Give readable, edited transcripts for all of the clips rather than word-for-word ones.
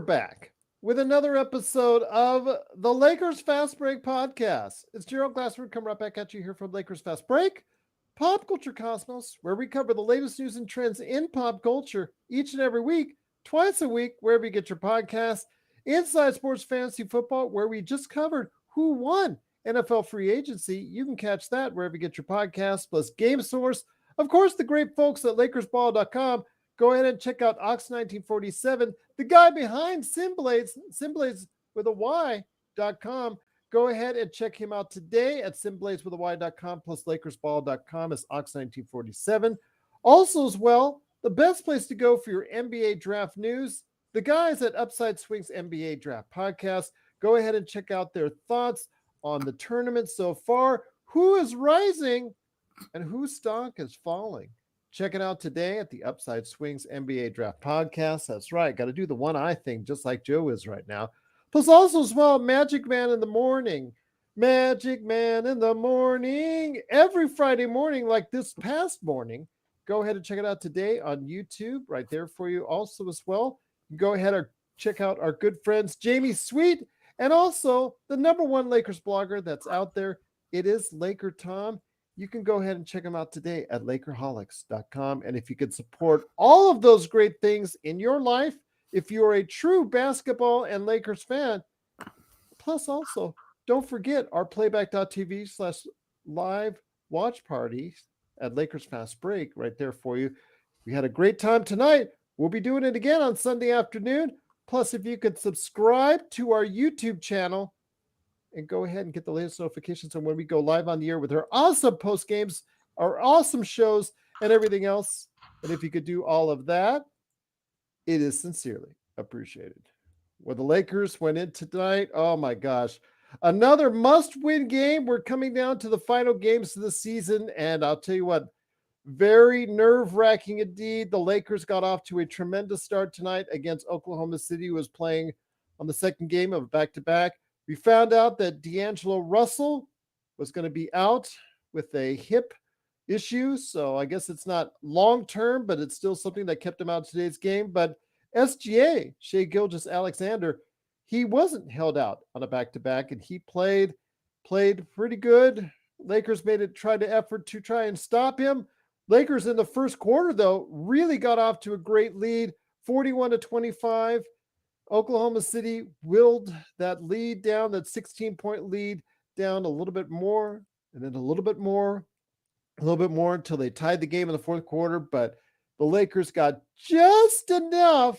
Back with another episode of the Lakers Fast Break podcast. It's Gerald Glassford coming right back at you here from Lakers Fast Break, Pop Culture Cosmos, where we cover the latest news and trends in pop culture each and every week, twice a week, wherever you get your podcasts. Inside Sports Fantasy Football, where we just covered who won NFL free agency. You can catch that wherever you get your podcasts, plus Game Source. Of course, the great folks at LakersBall.com. Go ahead and check out Ox1947, the guy behind Simblades with a Y.com. Go ahead and check him out today at SimbladesWithAY.com plus LakersBall.com as Ox1947. Also as well, the best place to go for your NBA draft news, the guys at Upside Swings NBA Draft Podcast. Go ahead and check out their thoughts on the tournament so far, who is rising and whose stock is falling. Check it out today at the Upside Swings NBA Draft Podcast. That's right. Got to do the one eye thing just like Joe is right now. Plus also as well, MagicMan in the morning. MagicMan in the morning. Every Friday morning like this past morning. Go ahead and check it out today on YouTube right there for you also as well. Go ahead and check out our good friends Jamie Sweet and also the number one Lakers blogger that's out there. It is Laker Tom. You can go ahead and check them out today at Lakerholics.com. And if you could support all of those great things in your life, if you're a true basketball and Lakers fan, plus also don't forget our playback.tv/live watch parties at Lakers Fast Break right there for you. We had a great time tonight. We'll be doing it again on Sunday afternoon. Plus, if you could subscribe to our YouTube channel, and go ahead and get the latest notifications on when we go live on the air with our awesome post games, our awesome shows, and everything else. And if you could do all of that, it is sincerely appreciated. Well, the Lakers went in tonight. Oh my gosh. Another must-win game. We're coming down to the final games of the season. And I'll tell you what, very nerve-wracking indeed. The Lakers got off to a tremendous start tonight against Oklahoma City, who was playing on the second game of a back-to-back. We found out that D'Angelo Russell was going to be out with a hip issue. So I guess it's not long-term, but it's still something that kept him out of today's game. But SGA, Shai Gilgeous-Alexander, he wasn't held out on a back-to-back, and he played pretty good. Lakers tried an effort to try and stop him. Lakers in the first quarter, though, really got off to a great lead, 41-25. Oklahoma City willed that lead down, that 16-point lead down a little bit more, and then a little bit more until they tied the game in the fourth quarter. But the Lakers got just enough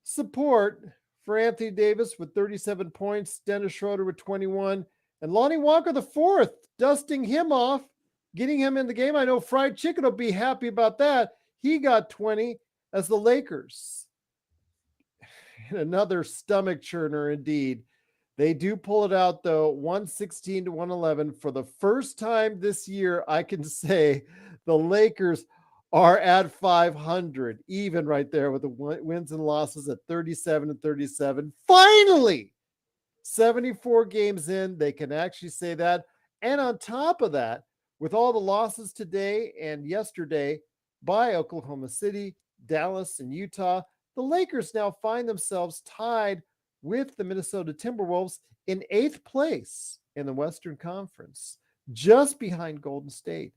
support for Anthony Davis with 37 points, Dennis Schröder with 21, and Lonnie Walker IV dusting him off, getting him in the game. I know Fried Chicken will be happy about that. He got 20 as the Lakers. Another stomach churner indeed. They do pull it out though, 116-111 for the first time this year. I can say the Lakers are at 500, even right there with the wins and losses at 37-37. Finally, 74 games in, they can actually say that. And on top of that, with all the losses today and yesterday by Oklahoma City, Dallas, and Utah, the Lakers now find themselves tied with the Minnesota Timberwolves in 8th place in the Western Conference, just behind Golden State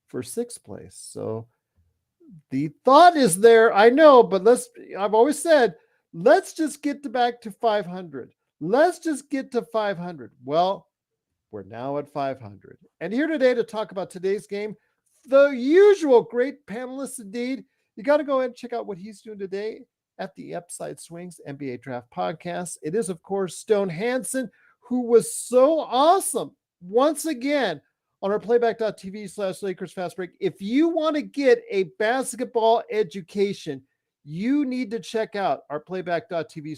for 6th place. So the thought is there, I know, but I've always said, let's just get back to 500. Let's just get to 500. Well, we're now at 500. And here today to talk about today's game, the usual great panelists indeed. You got to go ahead and check out what he's doing today at the Upside Swings NBA Draft Podcast. It is, of course, Stone Hansen, who was so awesome once again on our playback.tv/Lakers Fast Break. If you want to get a basketball education, you need to check out our playback.tv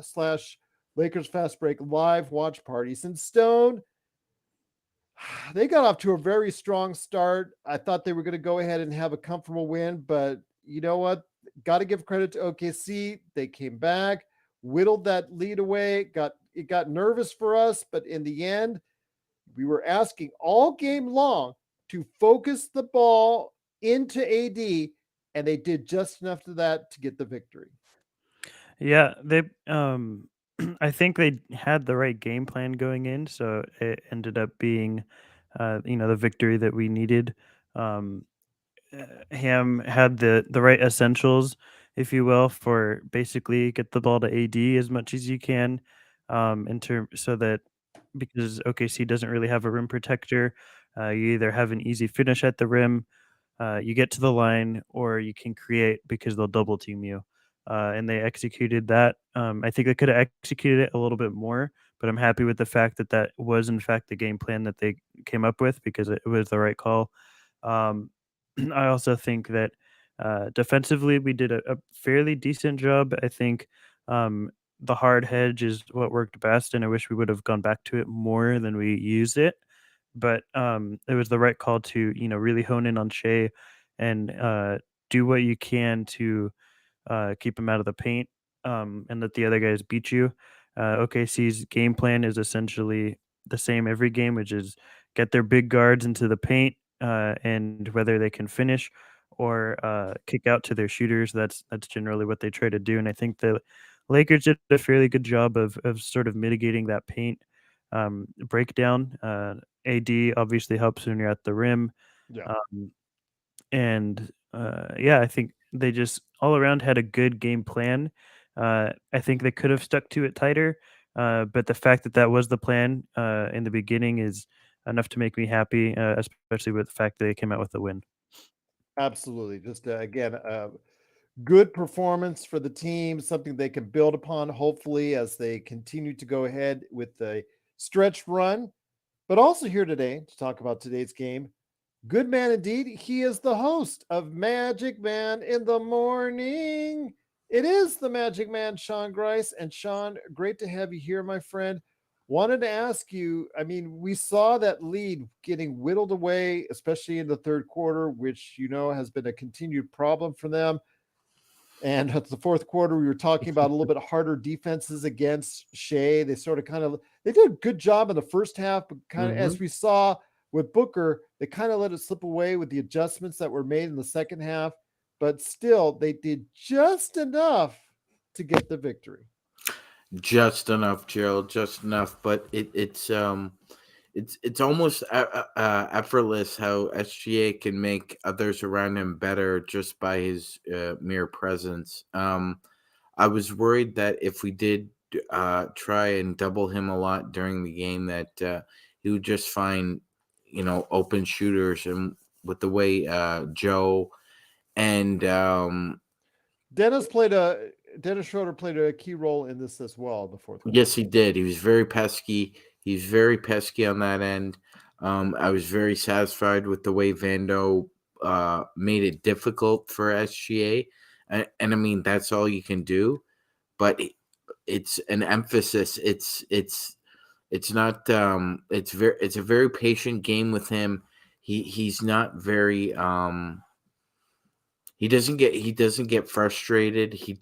slash Lakers Fast Break live watch parties. And Stone, they got off to a very strong start. I thought they were going to go ahead and have a comfortable win, but you know what? Got to give credit to OKC. They came back, whittled that lead away. It got nervous for us, but in the end, we were asking all game long to focus the ball into AD, and they did just enough of that to get the victory. Yeah, they I think they had the right game plan going in, so it ended up being the victory that we needed. Um Ham had the right essentials, if you will, for basically get the ball to AD as much as you can, in term so that because OKC doesn't really have a rim protector, you either have an easy finish at the rim, you get to the line, or you can create because they'll double team you. And they executed that. I think they could have executed it a little bit more, but I'm happy with the fact that that was in fact the game plan that they came up with because it was the right call. Um, I also think that defensively we did a fairly decent job. I think the hard hedge is what worked best, and I wish we would have gone back to it more than we used it. But it was the right call to really hone in on Shea and do what you can to keep him out of the paint, and let the other guys beat you. OKC's game plan is essentially the same every game, which is get their big guards into the paint, and whether they can finish or kick out to their shooters, that's generally what they try to do. And I think the Lakers did a fairly good job of sort of mitigating that paint breakdown. AD obviously helps when you're at the rim. Yeah. Um, and yeah, I think they just all around had a good game plan. I think they could have stuck to it tighter, but the fact that that was the plan in the beginning is enough to make me happy, especially with the fact that they came out with a win. Absolutely. Just again, good performance for the team, something they can build upon, hopefully, as they continue to go ahead with the stretch run. But also here today to talk about today's game. Good man indeed. He is the host of Magic Man in the Morning. It is the Magic Man, Sean Grice. And Sean, great to have you here, my friend. Wanted to ask you, I mean, we saw that lead getting whittled away, especially in the third quarter, which has been a continued problem for them. And at the fourth quarter, we were talking about a little bit harder defenses against Shea. They did a good job in the first half, but kind of Mm-hmm. as we saw with Booker, they kind of let it slip away with the adjustments that were made in the second half. But still, they did just enough to get the victory. Just enough, Gerald. Just enough. But it's almost effortless how SGA can make others around him better just by his mere presence. I was worried that if we did try and double him a lot during the game, that he would just find open shooters, and with the way Joe and Dennis Schroeder played a key role in this as well in the fourth quarter. yes, he did. He was very pesky. He's very pesky on that end. I was very satisfied with the way Vando made it difficult for SGA, and I mean that's all you can do. But it's an emphasis. It's not. It's a very patient game with him. He's not very. He doesn't get frustrated. He's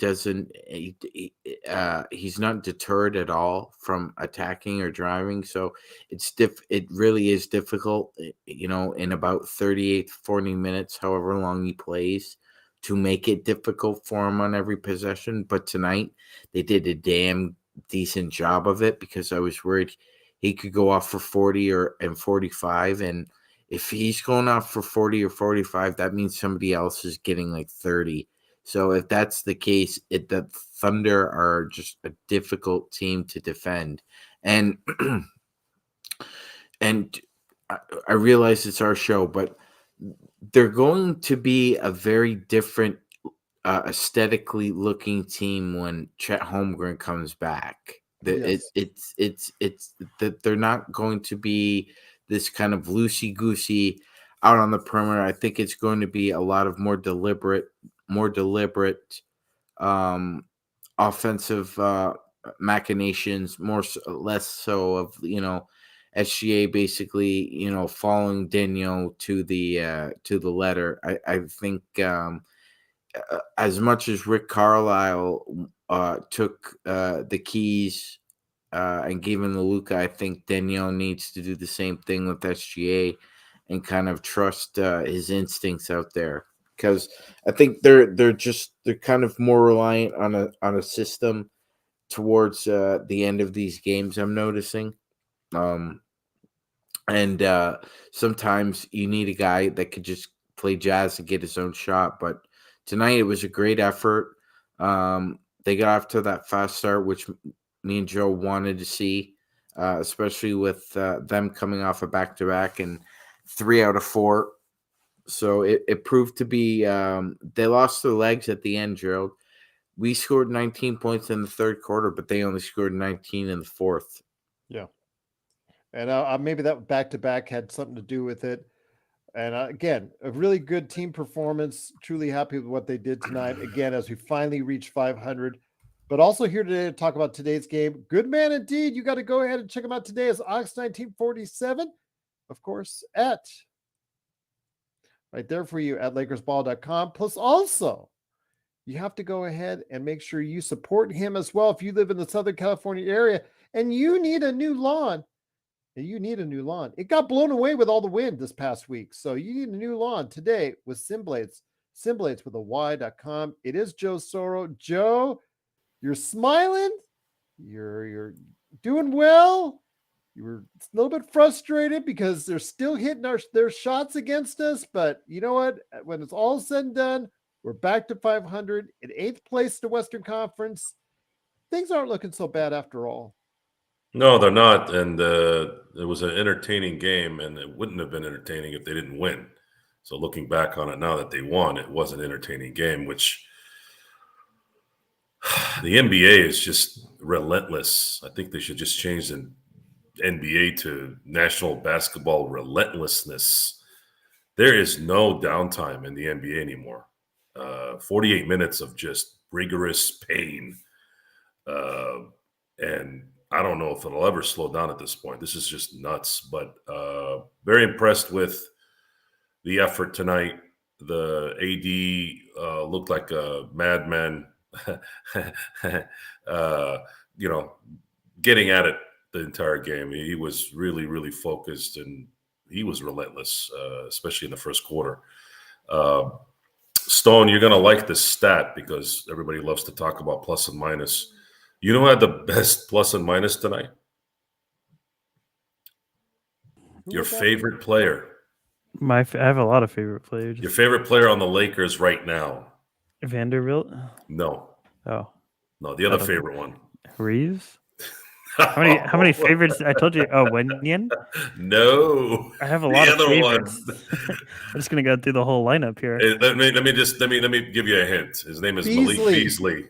not deterred at all from attacking or driving. So it really is difficult, in about 38 40 minutes, however long he plays, to make it difficult for him on every possession. But tonight they did a damn decent job of it, because I was worried he could go off for 40 and 45, and if he's going off for 40 or 45, that means somebody else is getting like 30. So if that's the case, the Thunder are just a difficult team to defend. And and I realize it's our show, but they're going to be a very different aesthetically looking team when Chet Holmgren comes back. Yes. It's that they're not going to be this kind of loosey goosey out on the perimeter. I think it's going to be a lot of more deliberate offensive machinations, less so of SGA basically following Daniel to the letter. I think as much as Rick Carlisle took the keys and gave him the Luka, I think Daniel needs to do the same thing with SGA and kind of trust his instincts out there, because I think they're kind of more reliant on a system towards the end of these games. I'm noticing, and sometimes you need a guy that could just play jazz and get his own shot. But tonight it was a great effort. They got off to that fast start, which me and Joe wanted to see, especially with them coming off a back-to-back and 3 out of 4. So it proved to be they lost their legs at the end, Gerald. We scored 19 points in the third quarter, but they only scored 19 in the fourth. Yeah. And maybe that back-to-back had something to do with it. And again, a really good team performance. Truly happy with what they did tonight. Again, as we finally reach 500. But also here today to talk about today's game. Good man indeed. You got to go ahead and check him out today as Ox1947. Of course, at right there for you at LakersBall.com. Plus also, you have to go ahead and make sure you support him as well. If you live in the Southern California area and you need a new lawn, it got blown away with all the wind this past week. So you need a new lawn today with Simblades. Simblades with a Y.com. It is Joe Soro. Joe, you're smiling. You're doing well. You were a little bit frustrated because they're still hitting their shots against us. But you know what? When it's all said and done, we're back to 500 in 8th place in the Western Conference. Things aren't looking so bad after all. No, they're not. And it was an entertaining game, and it wouldn't have been entertaining if they didn't win. So looking back on it now that they won, it was an entertaining game, which the NBA is just relentless. I think they should just change the NBA to National Basketball Relentlessness. There is no downtime in the NBA anymore. 48 minutes of just rigorous pain. And I don't know if it'll ever slow down at this point. This is just nuts. But very impressed with the effort tonight. The AD looked like a madman, getting at it the entire game. He was really, really focused, and he was relentless, especially in the first quarter. Stone, you're going to like this stat because everybody loves to talk about plus and minus. You know who had the best plus and minus tonight? Your favorite player. I have a lot of favorite players. Your favorite player on the Lakers right now. Vanderbilt? No. Oh. No, the other favorite one. Reeves? How many favorites? I told you. Oh, Wenyan? No. I have a lot of favorites. I'm just gonna go through the whole lineup here. Let me give you a hint. His name is Malik Beasley.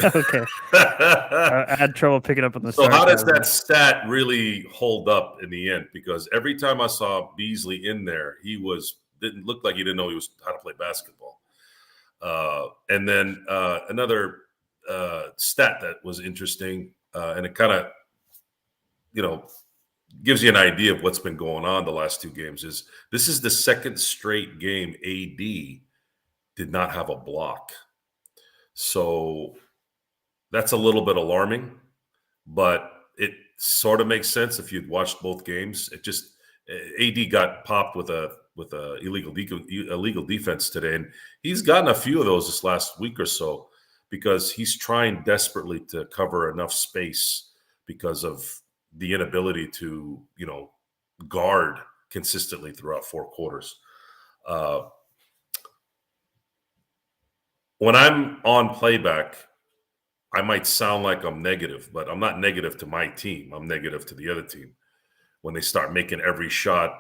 Okay. I had trouble picking up on the. So how does that stat really hold up in the end? Because every time I saw Beasley in there, he didn't look like he didn't know how to play basketball. And then another stat that was interesting, and it kind of gives you an idea of what's been going on the last 2 games, is this is the second straight game AD did not have a block. So that's a little bit alarming, but it sort of makes sense if you'd watched both games. It just AD got popped with a illegal defense today, and he's gotten a few of those this last week or so because he's trying desperately to cover enough space because of the inability to guard consistently throughout 4 quarters. When I'm on playback, I might sound like I'm negative, but I'm not negative to my team. I'm negative to the other team. When they start making every shot,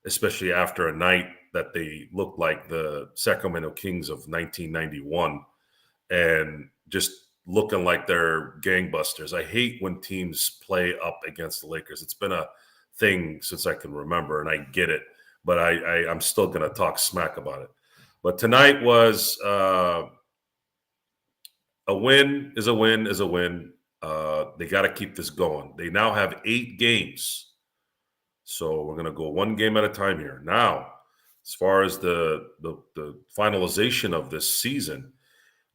especially after a night that they look like the Sacramento Kings of 1991 and just looking like they're gangbusters. I hate when teams play up against the Lakers. It's been a thing since I can remember, and I get it, but I'm still going to talk smack about it. But tonight was a win is a win is a win. They got to keep this going. They now have 8 games. So we're going to go one game at a time here. Now, as far as the finalization of this season,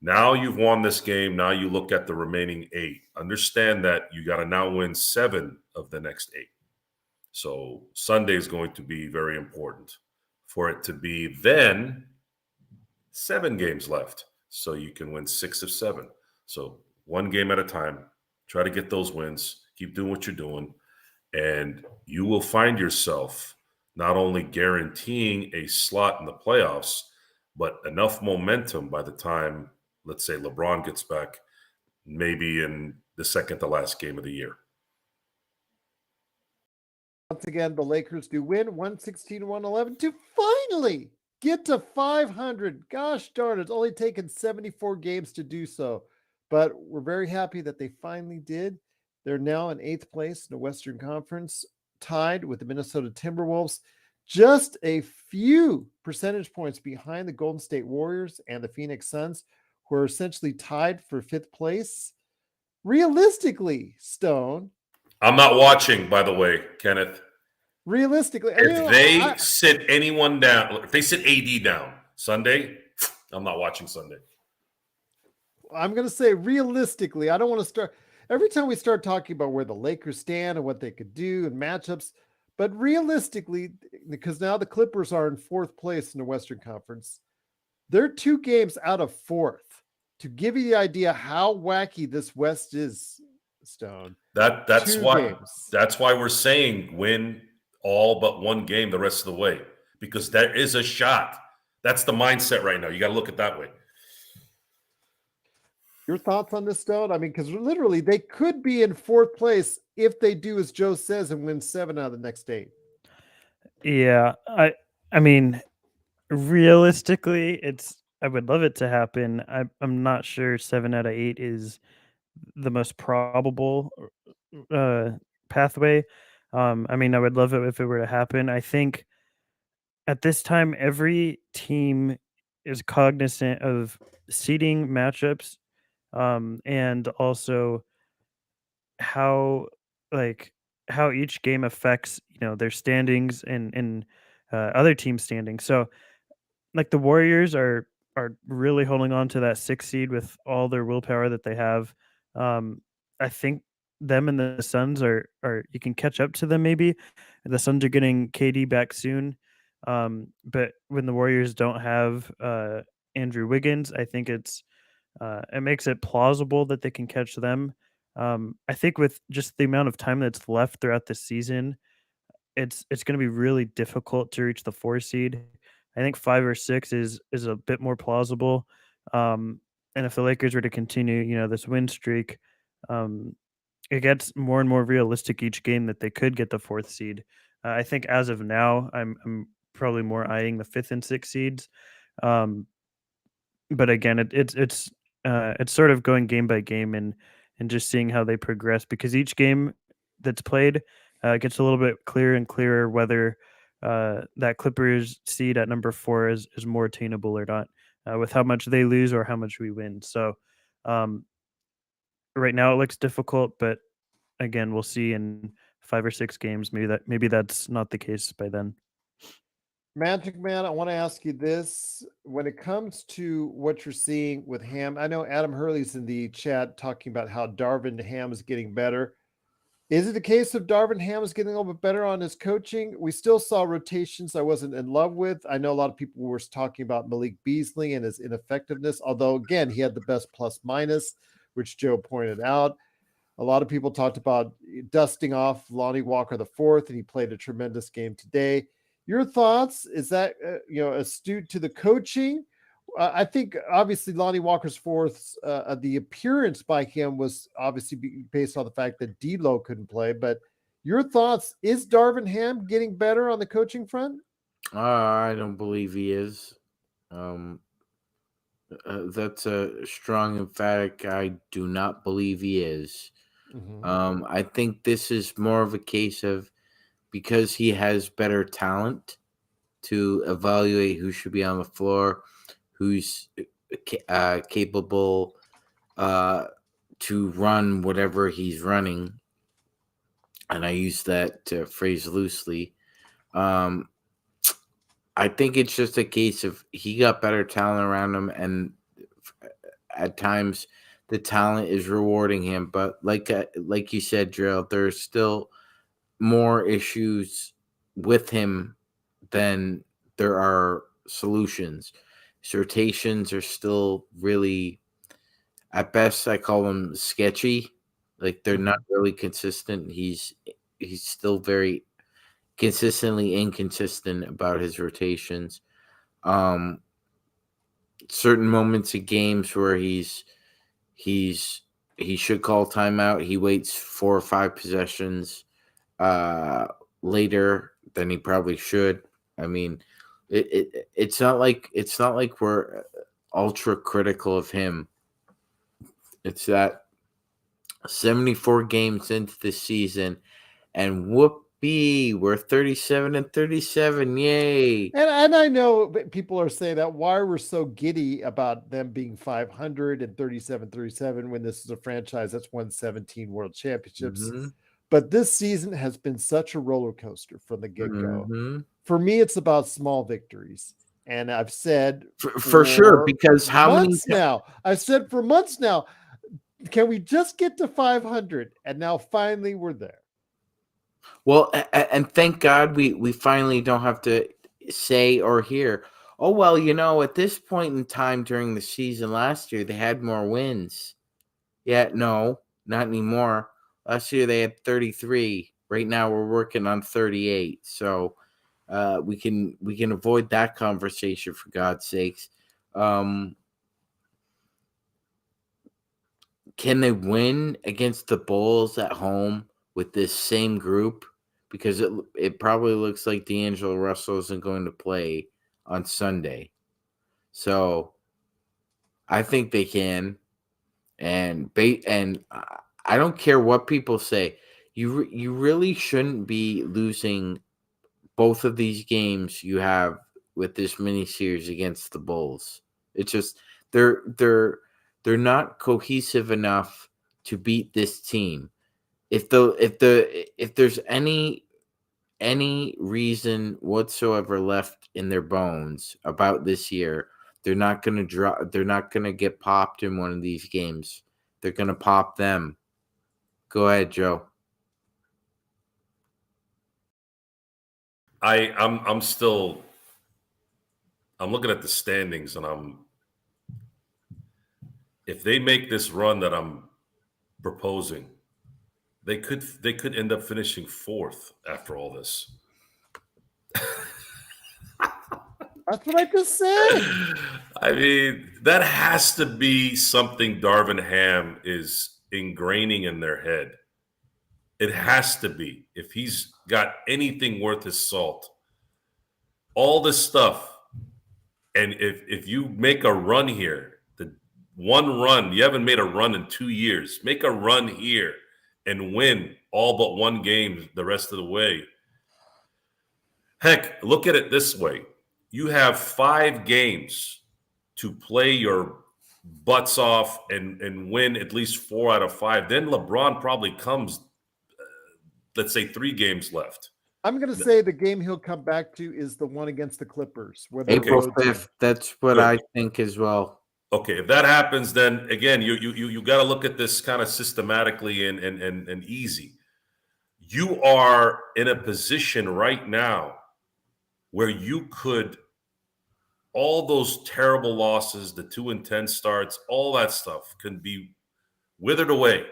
now you've won this game. Now you look at the remaining 8. Understand that you got to now win 7 of the next 8. So Sunday is going to be very important for it to be then 7 games left. So you can win 6 of 7. So one game at a time. Try to get those wins. Keep doing what you're doing. And you will find yourself not only guaranteeing a slot in the playoffs, but enough momentum by the time, let's say, LeBron gets back, maybe in the second to last game of the year. Once again, the Lakers do win 116-111 to finally get to 500. Gosh darn, it's only taken 74 games to do so. But we're very happy that they finally did. They're now in 8th place in the Western Conference, tied with the Minnesota Timberwolves, just a few percentage points behind the Golden State Warriors and the Phoenix Suns, who are essentially tied for 5th place. Realistically, Stone. I'm not watching, by the way, Kenneth. Realistically, If they sit anyone down, if they sit AD down Sunday, I'm not watching Sunday. I'm going to say realistically, I don't want to start. Every time we start talking about where the Lakers stand and what they could do and matchups, but realistically, because now the Clippers are in 4th place in the Western Conference, they're 2 games out of 4th. To give you the idea how wacky this West is, Stone. That's why we're saying win all but one game the rest of the way, because there is a shot. That's the mindset right now. You got to look at it that way. Your thoughts on this, Stone? I mean, because literally they could be in 4th place if they do as Joe says and win 7 out of the next 8. Yeah, I mean, realistically, I would love it to happen. I'm not sure 7 out of 8 is the most probable pathway. I mean, I would love it if it were to happen. I think at this time, every team is cognizant of seeding matchups, and also how how each game affects their standings and other team standings. So like the Warriors are really holding on to that 6th seed with all their willpower that they have. I think them and the Suns are you can catch up to them maybe. The Suns are getting KD back soon. But when the Warriors don't have Andrew Wiggins, I think it makes it plausible that they can catch them. I think with just the amount of time that's left throughout the season, it's going to be really difficult to reach the 4 seed. I think 5 or 6 is a bit more plausible. And if the Lakers were to continue, this win streak, it gets more and more realistic each game that they could get the 4th seed. I think as of now, I'm probably more eyeing the 5th and 6th seeds. But again, it's sort of going game by game and just seeing how they progress, because each game that's played gets a little bit clearer and clearer whether that Clippers seed at number 4 is more attainable or not, with how much they lose or how much we win. So right now it looks difficult, but again, we'll see in 5 or 6 games. Maybe that's not the case by then. MagicMan, I want to ask you this. When it comes to what you're seeing with Ham, I know Adam Hurley's in the chat talking about how Darvin Ham is getting better. Is it the case of Darvin Ham is getting a little bit better on his coaching? We still saw rotations I wasn't in love with. I know a lot of people were talking about Malik Beasley and his ineffectiveness, although, again, he had the best plus-minus, which Joe pointed out. A lot of people talked about dusting off Lonnie Walker IV, and he played a tremendous game today. Your thoughts? Is that astute to the coaching? I think obviously Lonnie Walker's fourth, the appearance by him was obviously based on the fact that D'Lo couldn't play. But your thoughts? Is Darvin Ham getting better on the coaching front? I don't believe he is. That's a strong emphatic. I do not believe he is. Mm-hmm. I think this is more of a case of, because he has better talent to evaluate who should be on the floor, who's capable to run whatever he's running, and I use that phrase loosely. I think it's just a case of he got better talent around him, and at times the talent is rewarding him. But like you said, Gerald, there's still more issues with him than there are solutions. His rotations are still really, at best, I call them sketchy. Like they're not really consistent. He's still very consistently inconsistent about his rotations. Certain moments in games where he should call timeout, he waits 4 or 5 possessions later than he probably should. I mean, it's not like we're ultra critical of him. It's that 74 games into the season, and whoopee, we're 37-37. Yay! And I know people are saying that why we're so giddy about them being 500 and 37-37 when this is a franchise that's won 17 world championships. Mhm. But this season has been such a roller coaster from the get-go. Mhm. For me, it's about small victories. And I've said For sure, because how many months now, I've said for months now, can we just get to 500? And now finally we're there. Well, and thank God we finally don't have to say or hear, oh, well, at this point in time during the season last year, they had more wins. Yeah, no, not anymore. Last year they had 33. Right now we're working on 38. So we can avoid that conversation, for God's sakes. Can they win against the Bulls at home with this same group? Because it probably looks like D'Angelo Russell isn't going to play on Sunday. So I think they can. And I don't care what people say. You really shouldn't be losing both of these games you have with this mini series against the Bulls. It's just they're not cohesive enough to beat this team. If there's any reason whatsoever left in their bones about this year, they're not going to get popped in one of these games. They're going to pop them. Go ahead, Joe. I'm looking at the standings, and if they make this run that I'm proposing, they could end up finishing 4th after all this. That's what I just said. I mean, that has to be something Darvin Ham is ingraining in their head. It has to be. If he's got anything worth his salt, all this stuff, and if you make a run here, the one run, you haven't made a run in 2 years, make a run here and win all but one game the rest of the way. Heck, look at it this way. You have 5 games to play your butts off and win at least 4 out of 5. Then LeBron probably comes, let's say 3 games left. I'm going to say the game he'll come back to is the one against the Clippers. Where April 5th. That's what Good. I think as well. Okay, if that happens, then again, you got to look at this kind of systematically and easy. You are in a position right now where you could, all those terrible losses, the 2-10 starts, all that stuff can be withered away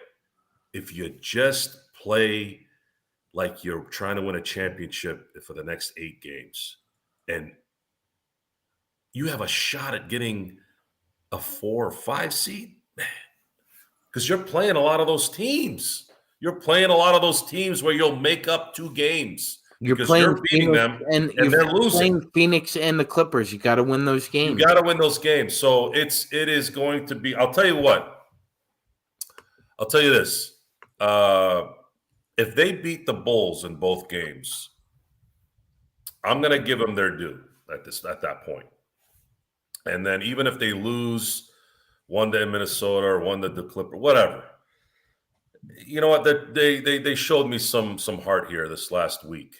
if you just play like you're trying to win a championship for the next 8 games. And you have a shot at getting a 4 or 5 seed, man, because you're playing a lot of those teams. You're playing a lot of those teams where you'll make up 2 games. You're because playing you're beating Phoenix them and they're you're losing. playing Phoenix and the Clippers. You got to win those games. You got to win those games. So it is going to be. I'll tell you what. I'll tell you this. If they beat the Bulls in both games, I'm going to give them their due at that point. And then even if they lose one to Minnesota or one to the Clipper, whatever. You know what? They showed me some heart here this last week.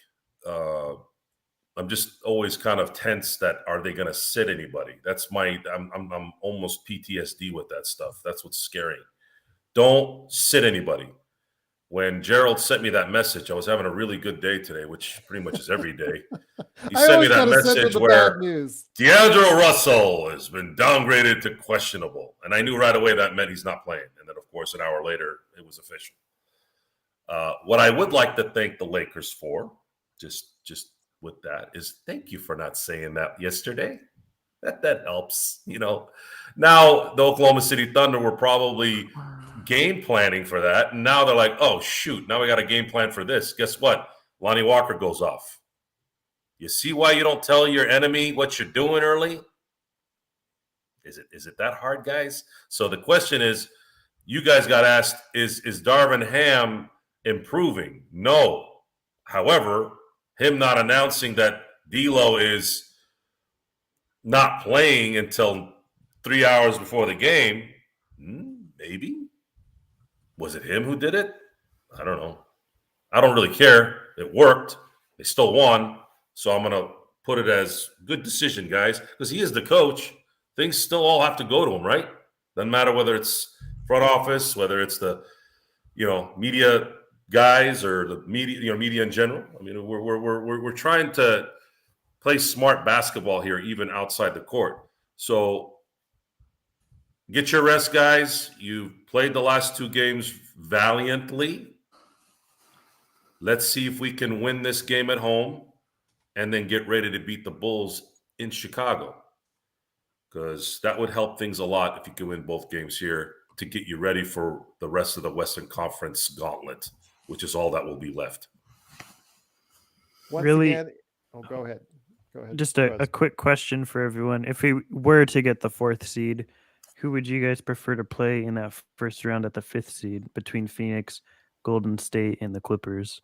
I'm just always kind of tense that are they going to sit anybody? That's I'm almost PTSD with that stuff. That's what's scary. Don't sit anybody. When Gerald sent me that message, I was having a really good day today, which pretty much is every day. He sent me that message where D'Angelo Russell has been downgraded to questionable. And I knew right away that meant he's not playing. And then, of course, an hour later, it was official. What I would like to thank the Lakers for, just with that, is thank you for not saying that yesterday. That helps. Now the Oklahoma City Thunder were probably game planning for that. And now they're like, oh, shoot, now we got a game plan for this. Guess what? Lonnie Walker goes off. You see why you don't tell your enemy what you're doing early? Is it that hard, guys? So the question is, you guys got asked, is Darvin Ham improving? No. However, him not announcing that D'Lo is not playing until 3 hours before the game, maybe. Was it him who did it? I don't know. I don't really care. It worked. They still won. So I'm going to put it as good decision, guys, because he is the coach. Things still all have to go to him, right? Doesn't matter whether it's front office, whether it's the, media guys or the media in general. I mean, we're trying to play smart basketball here, even outside the court. So get your rest, guys. You've played the last 2 games valiantly. Let's see if we can win this game at home and then get ready to beat the Bulls in Chicago, because that would help things a lot if you can win both games here to get you ready for the rest of the Western Conference gauntlet, which is all that will be left. Go ahead. Just a quick question for everyone. If we were to get the 4th seed, who would you guys prefer to play in that first round at the 5th seed between Phoenix, Golden State, and the Clippers?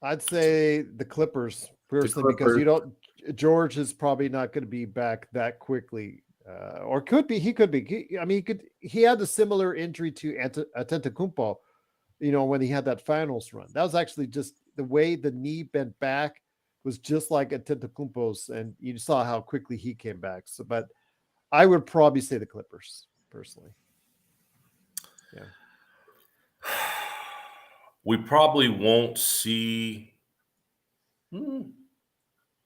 I'd say the Clippers personally, because George is probably not going to be back that quickly, or could be. He could be. He had a similar injury to Antetokounmpo, when he had that finals run. That was actually just the way the knee bent back was just like Antetokounmpo's, and you saw how quickly he came back. So, but I would probably say the Clippers personally. Yeah. We probably won't see.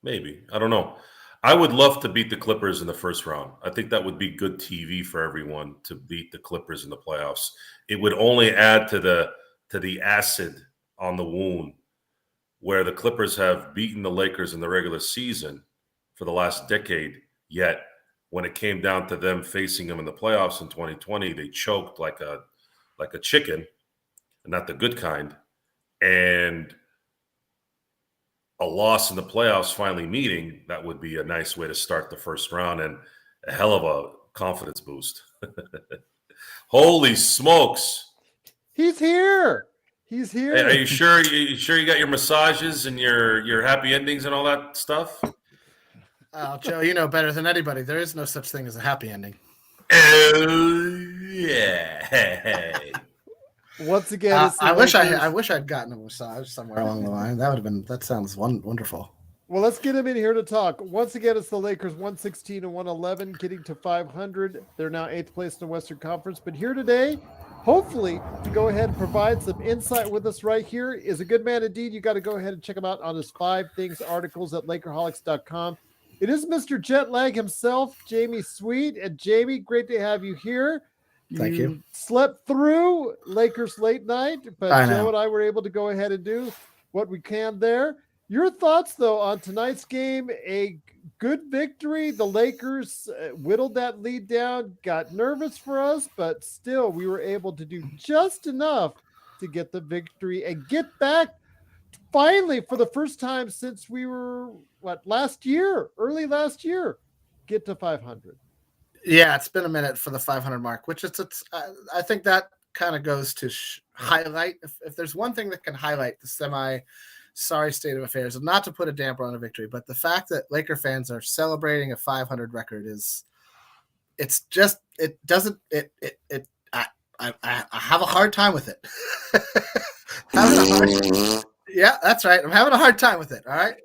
Maybe. I don't know. I would love to beat the Clippers in the first round. I think that would be good TV for everyone to beat the Clippers in the playoffs. It would only add to the acid on the wound, where the Clippers have beaten the Lakers in the regular season for the last decade, yet when it came down to them facing them in the playoffs in 2020, they choked like a chicken, not the good kind, and a loss in the playoffs finally meeting, that would be a nice way to start the first round and a hell of a confidence boost. Holy smokes. He's here. He's here. Hey, are you sure? You got your massages and your happy endings and all that stuff? Joe, you know better than anybody. There is no such thing as a happy ending. Oh, yeah. Once again, I wish I'd gotten a massage somewhere along the line. That sounds wonderful. Well, let's get him in here to talk. Once again, it's the Lakers 116 and 111, getting to 500. They're now 8th place in the Western Conference. But here today, hopefully, to go ahead and provide some insight with us right here is a good man indeed. You got to go ahead and check him out on his 5 Things articles at Lakerholics.com. It is Mr. Jetlag himself, Jamie Sweet. And Jamie, great to have you here. Thank you. Slept through Lakers late night, but Joe and I were able to go ahead and do what we can there. Your thoughts, though, on tonight's game? A good victory. The Lakers whittled that lead down, got nervous for us, but still we were able to do just enough to get the victory and get back finally for the first time since we were, early last year, get to 500. Yeah, it's been a minute for the 500 mark, which I think that kind of goes to highlight. If there's one thing that can highlight the semi-sorry state of affairs, and not to put a damper on a victory, but the fact that Laker fans are celebrating a 500 record is it's just it doesn't it it, it I have a hard time with it. Yeah, that's right. I'm having a hard time with it. All right,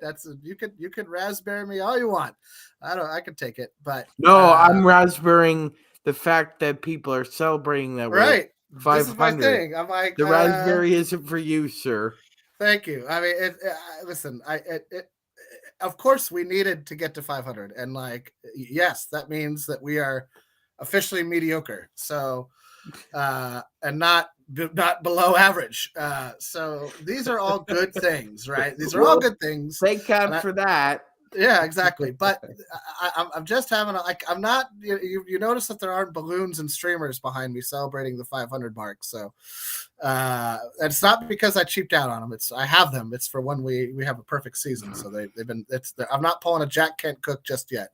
you could raspberry me all you want. I can take it, but no, I'm raspberrying the fact that people are celebrating that right. we're 500. This is my thing. I'm like, the raspberry isn't for you, sir. Thank you. I mean, listen, of course we needed to get to 500, and like, yes, that means that we are officially mediocre. So, and not below average. So these are all good things, right? These are all good things. Thank God for that. Yeah, exactly. But I'm just having I'm not. You notice that there aren't balloons and streamers behind me celebrating the 500 mark. So it's not because I cheaped out on them. I have them. It's for when we have a perfect season. So they've been. I'm not pulling a Jack Kent Cook just yet.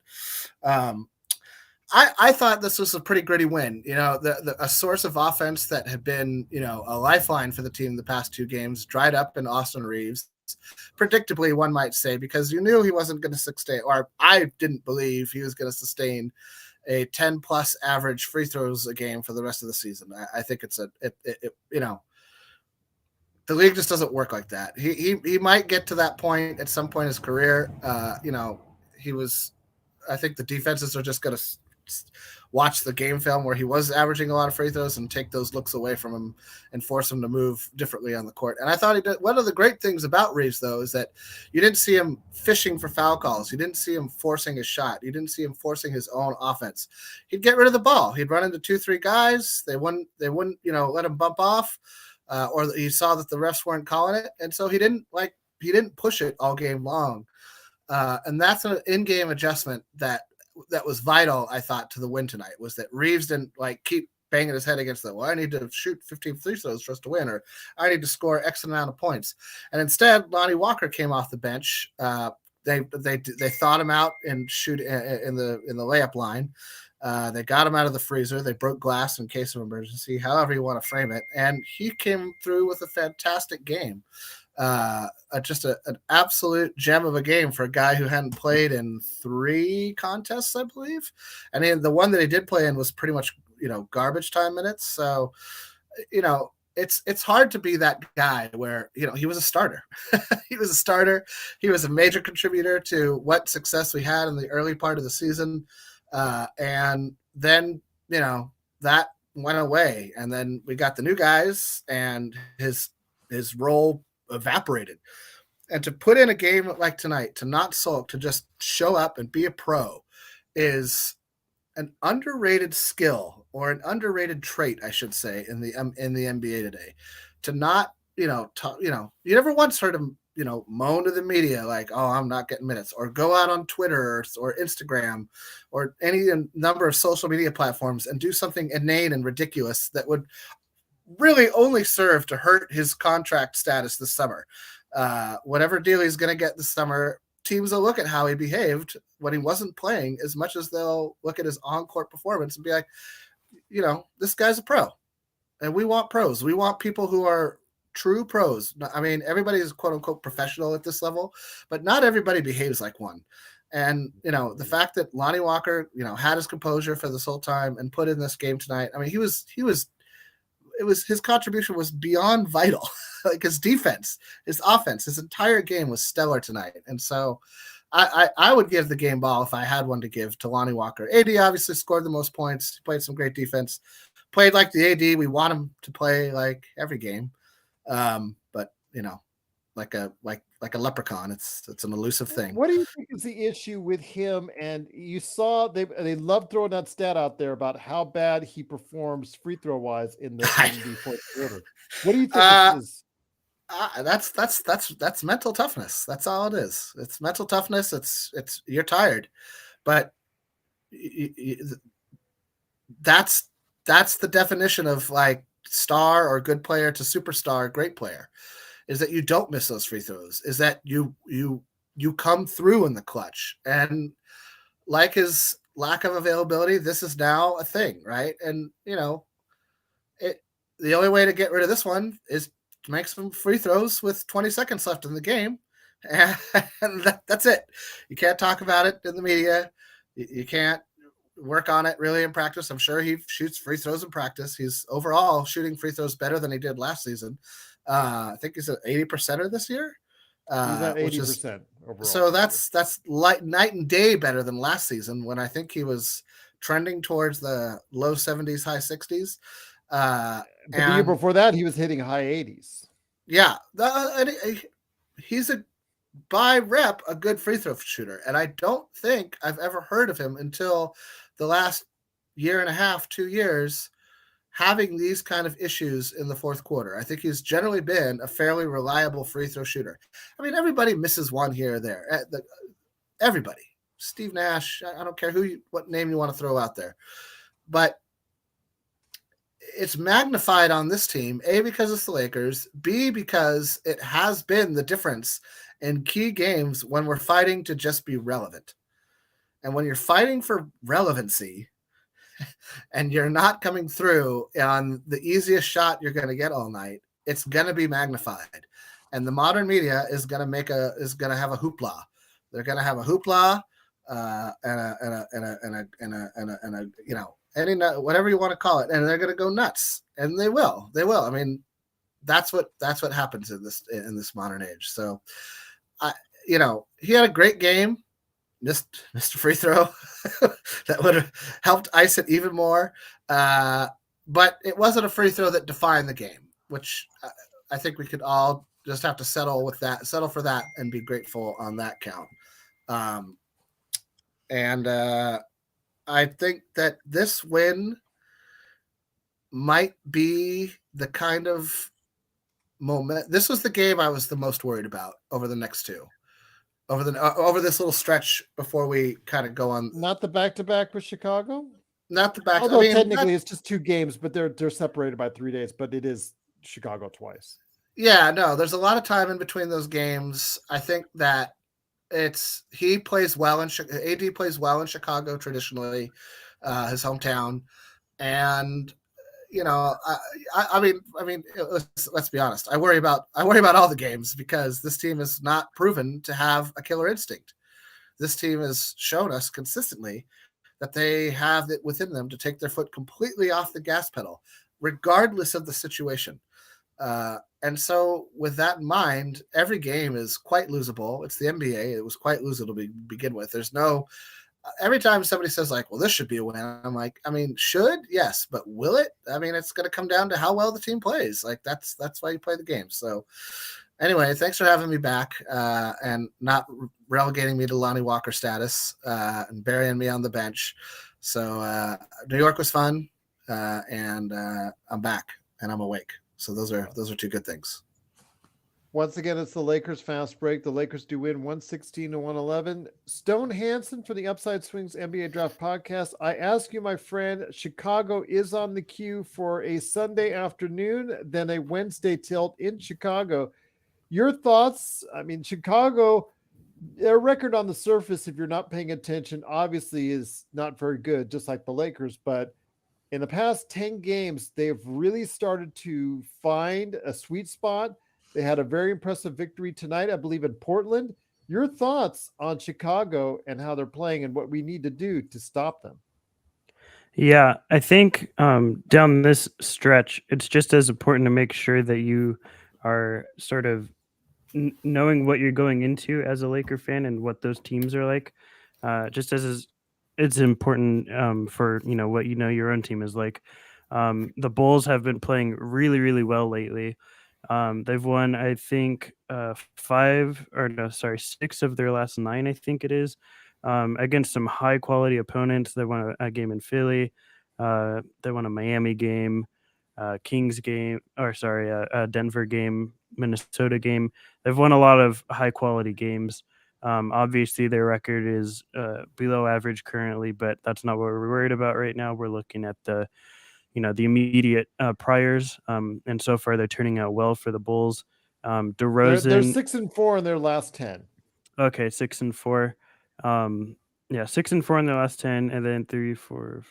I thought this was a pretty gritty win. You know, a source of offense that had been, you know, a lifeline for the team the past 2 games dried up in Austin Reeves. Predictably, one might say, because you knew he wasn't going to sustain, or I didn't believe he was going to sustain a 10+ average free throws a game for the rest of the season. I think it's you know, the league just doesn't work like that. He might get to that point at some point in his career. You know, I think the defenses are just going to watch the game film where he was averaging a lot of free throws and take those looks away from him and force him to move differently on the court. And I thought he did. One of the great things about Reeves, though, is that you didn't see him fishing for foul calls. You didn't see him forcing his shot. You didn't see him forcing his own offense. He'd get rid of the ball. He'd run into 2-3 guys. They wouldn't, you know, let him bump off, or he saw that the refs weren't calling it. And so he didn't push it all game long. And that's an in-game adjustment that was vital, I thought, to the win tonight, was that Reeves didn't keep banging his head against the, well, I need to shoot 15 free throws for us to win, or I need to score X amount of points. And instead, Lonnie Walker came off the bench. They thought him out and shoot in the layup line. They got him out of the freezer. They broke glass in case of emergency, however you want to frame it. And he came through with a fantastic game. Just an absolute gem of a game for a guy who hadn't played in 3 contests, I believe. And then the one that he did play in was pretty much, you know, garbage time minutes. So, you know, it's hard to be that guy where, you know, he was a starter. He was a starter. He was a major contributor to what success we had in the early part of the season. And then, you know, that went away. And then we got the new guys, and his role evaporated. And to put in a game like tonight, to not sulk, to just show up and be a pro, is an underrated skill, or an underrated trait, I should say, in the NBA today. To not, you know, you never once heard him, you know, moan to the media like, "Oh, I'm not getting minutes," or go out on Twitter or Instagram or any number of social media platforms and do something inane and ridiculous that would really only serve to hurt his contract status this summer. Whatever deal he's going to get this summer, teams will look at how he behaved when he wasn't playing as much as they'll look at his on-court performance and be like, you know, this guy's a pro, and we want pros. We want people who are true pros. I mean, everybody is quote unquote professional at this level, but not everybody behaves like one. And, you know, the fact that Lonnie Walker, you know, had his composure for this whole time and put in this game tonight. I mean, his contribution was beyond vital. Like his defense, his offense, his entire game was stellar tonight. And so I would give the game ball, if I had one to give, to Lonnie Walker. AD obviously scored the most points. He played some great defense. Played like the AD we want him to play like every game. But, you know, like a leprechaun. It's an elusive thing. What do you think is the issue with him? And you saw they love throwing that stat out there about how bad he performs free throw wise in the fourth quarter. What do you think is? That's mental toughness. That's all it is. It's mental toughness. It's you're tired, but that's the definition of like star or good player to superstar, great player, is that you don't miss those free throws, is that you come through in the clutch. And like his lack of availability, this is now a thing, right? And, you know, the only way to get rid of this one is to make some free throws with 20 seconds left in the game. And that's it. You can't talk about it in the media. You can't, work on it really in practice. I'm sure he shoots free throws in practice. He's overall shooting free throws better than he did last season. I think he's at 80% this year. He's at Which 80% overall. so that's like night and day better than last season when I think he was trending towards the low 70s, high 60s. But the year before that, he was hitting high 80s. Yeah, he's by rep a good free throw shooter, and I don't think I've ever heard of him until the last year and a half, 2 years, having these kind of issues in the fourth quarter. I think he's generally been a fairly reliable free throw shooter. I mean, everybody misses one here or there. Everybody. Steve Nash, I don't care what name you want to throw out there. But it's magnified on this team, A, because it's the Lakers, B, because it has been the difference in key games when we're fighting to just be relevant. And when you're fighting for relevancy and you're not coming through on the easiest shot you're going to get all night, it's going to be magnified. And the modern media is going to have a hoopla. They're going to have a hoopla whatever you want to call it, and they're going to go nuts, and they will. I mean, that's what happens in this modern age. So, he had a great game. Missed a free throw that would have helped ice it even more, but it wasn't a free throw that defined the game, which I think we could all just have to settle for that, and be grateful on that count. I think that this win might be the kind of moment. This was the game I was the most worried about over the next two, over this little stretch before we kind of go on. Not the back-to-back with Chicago? Not the back. Although technically it's just 2 games, but they're separated by 3 days, but it is Chicago twice. Yeah, no, there's a lot of time in between those games. I think that he plays well AD plays well in Chicago traditionally, his hometown, and I mean, let's be honest. I worry about all the games because this team is not proven to have a killer instinct. This team has shown us consistently that they have it within them to take their foot completely off the gas pedal, regardless of the situation. And so with that in mind, every game is quite losable. It's the NBA. It was quite losable to begin with. There's no, every time somebody says like, well, this should be a win, I'm like, I mean, should, yes, but will it? I mean, it's going to come down to how well the team plays. Like that's why you play the game. So anyway, thanks for having me back, and not relegating me to Lonnie Walker status, and burying me on the bench. So New York was fun, and I'm back and I'm awake. So those are 2 good things. Once again, it's the Lakers fast break. The Lakers do win 116-111. Stone Hansen for the Upside Swings NBA Draft Podcast. I ask you, my friend, Chicago is on the queue for a Sunday afternoon, then a Wednesday tilt in Chicago. Your thoughts? I mean, Chicago, their record on the surface, if you're not paying attention, obviously is not very good, just like the Lakers, but in the past 10 games, they've really started to find a sweet spot. They had a very impressive victory tonight, I believe, in Portland. Your thoughts on Chicago and how they're playing and what we need to do to stop them? Yeah, I think down this stretch, it's just as important to make sure that you are sort of knowing what you're going into as a Laker fan and what those teams are like, just as it's important for what your own team is like. The Bulls have been playing really, really well lately. They've won, I think, 6 of their last 9, I think it is, against some high quality opponents. They won a game in Philly. They won a Miami game, Kings game, a Denver game, Minnesota game. They've won a lot of high quality games. Obviously their record is below average currently, but that's not what we're worried about right now. We're looking at the immediate priors, and so far they're turning out well for the Bulls. DeRozan, they're 6-4 in their last 10. Okay, 6-4. 6-4 in their last 10, and then 3, 4,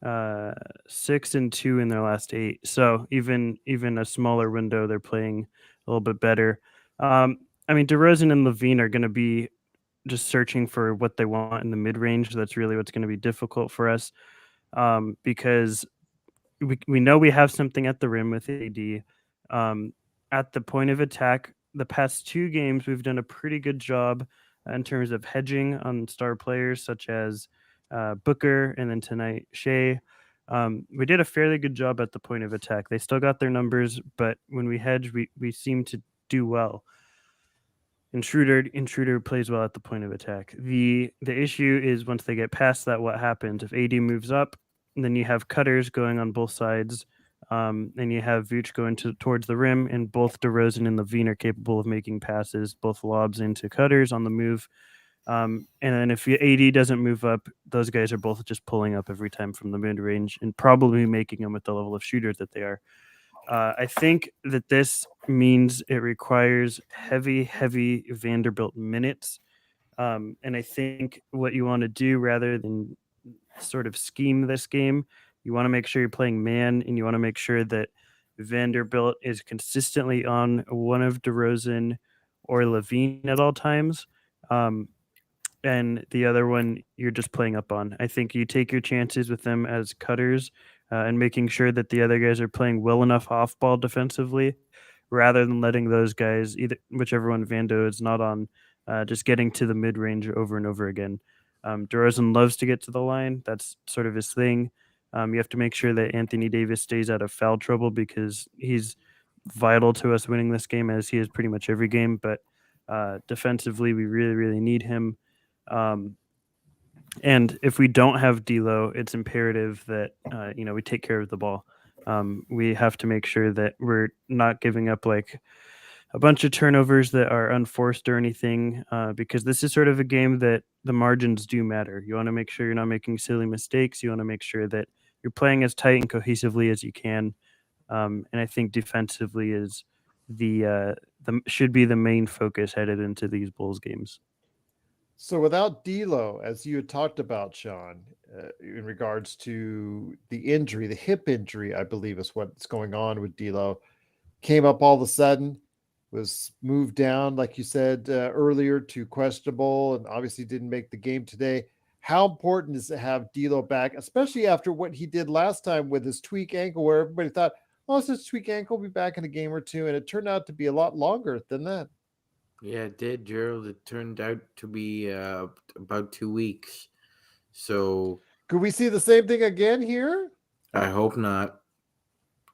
5, 6-2 in their last 8. So even a smaller window, they're playing a little bit better. I mean, DeRozan and Levine are going to be just searching for what they want in the mid range. That's really what's going to be difficult for us, because we know we have something at the rim with AD. At the point of attack, the past 2 games we've done a pretty good job in terms of hedging on star players such as Booker, and then tonight Shea. We did a fairly good job at the point of attack. They still got their numbers, but when we hedge, we seem to do well. And Schröder plays well at the point of attack. The issue is once they get past that, what happens? If AD moves up, then you have cutters going on both sides, and you have Vooch going towards the rim, and both DeRozan and Levine are capable of making passes, both lobs into cutters on the move. And then if AD doesn't move up, those guys are both just pulling up every time from the mid range and probably making them at the level of shooters that they are. I think that this means it requires heavy Vanderbilt minutes. And I think what you want to do rather than sort of scheme this game, you want to make sure you're playing man, and you want to make sure that Vanderbilt is consistently on one of DeRozan or Levine at all times. And the other one you're just playing up on. I think you take your chances with them as cutters, and making sure that the other guys are playing well enough off ball defensively, rather than letting those guys, either whichever one Vando is not on, just getting to the mid range over and over again. DeRozan loves to get to the line. That's sort of his thing. You have to make sure that Anthony Davis stays out of foul trouble, because he's vital to us winning this game, as he is pretty much every game. But defensively, we really need him. And if we don't have D'Lo, it's imperative that we take care of the ball. We have to make sure that we're not giving up like a bunch of turnovers that are unforced or anything, because this is sort of a game that the margins do matter. You want to make sure you're not making silly mistakes. You want to make sure that you're playing as tight and cohesively as you can. And I think defensively is should be the main focus headed into these Bulls games. So without D'Lo, as you had talked about, Sean, in regards to the injury, the hip injury, I believe is what's going on with D'Lo, came up all of a sudden, was moved down, like you said earlier, to questionable, and obviously didn't make the game today. How important is to have D'Lo back, especially after what he did last time with his tweak ankle, where everybody thought, oh, it's just tweak ankle, be back in a game or two, and it turned out to be a lot longer than that. Yeah, it did, Gerald. It turned out to be about 2 weeks. So could we see the same thing again here? I hope not.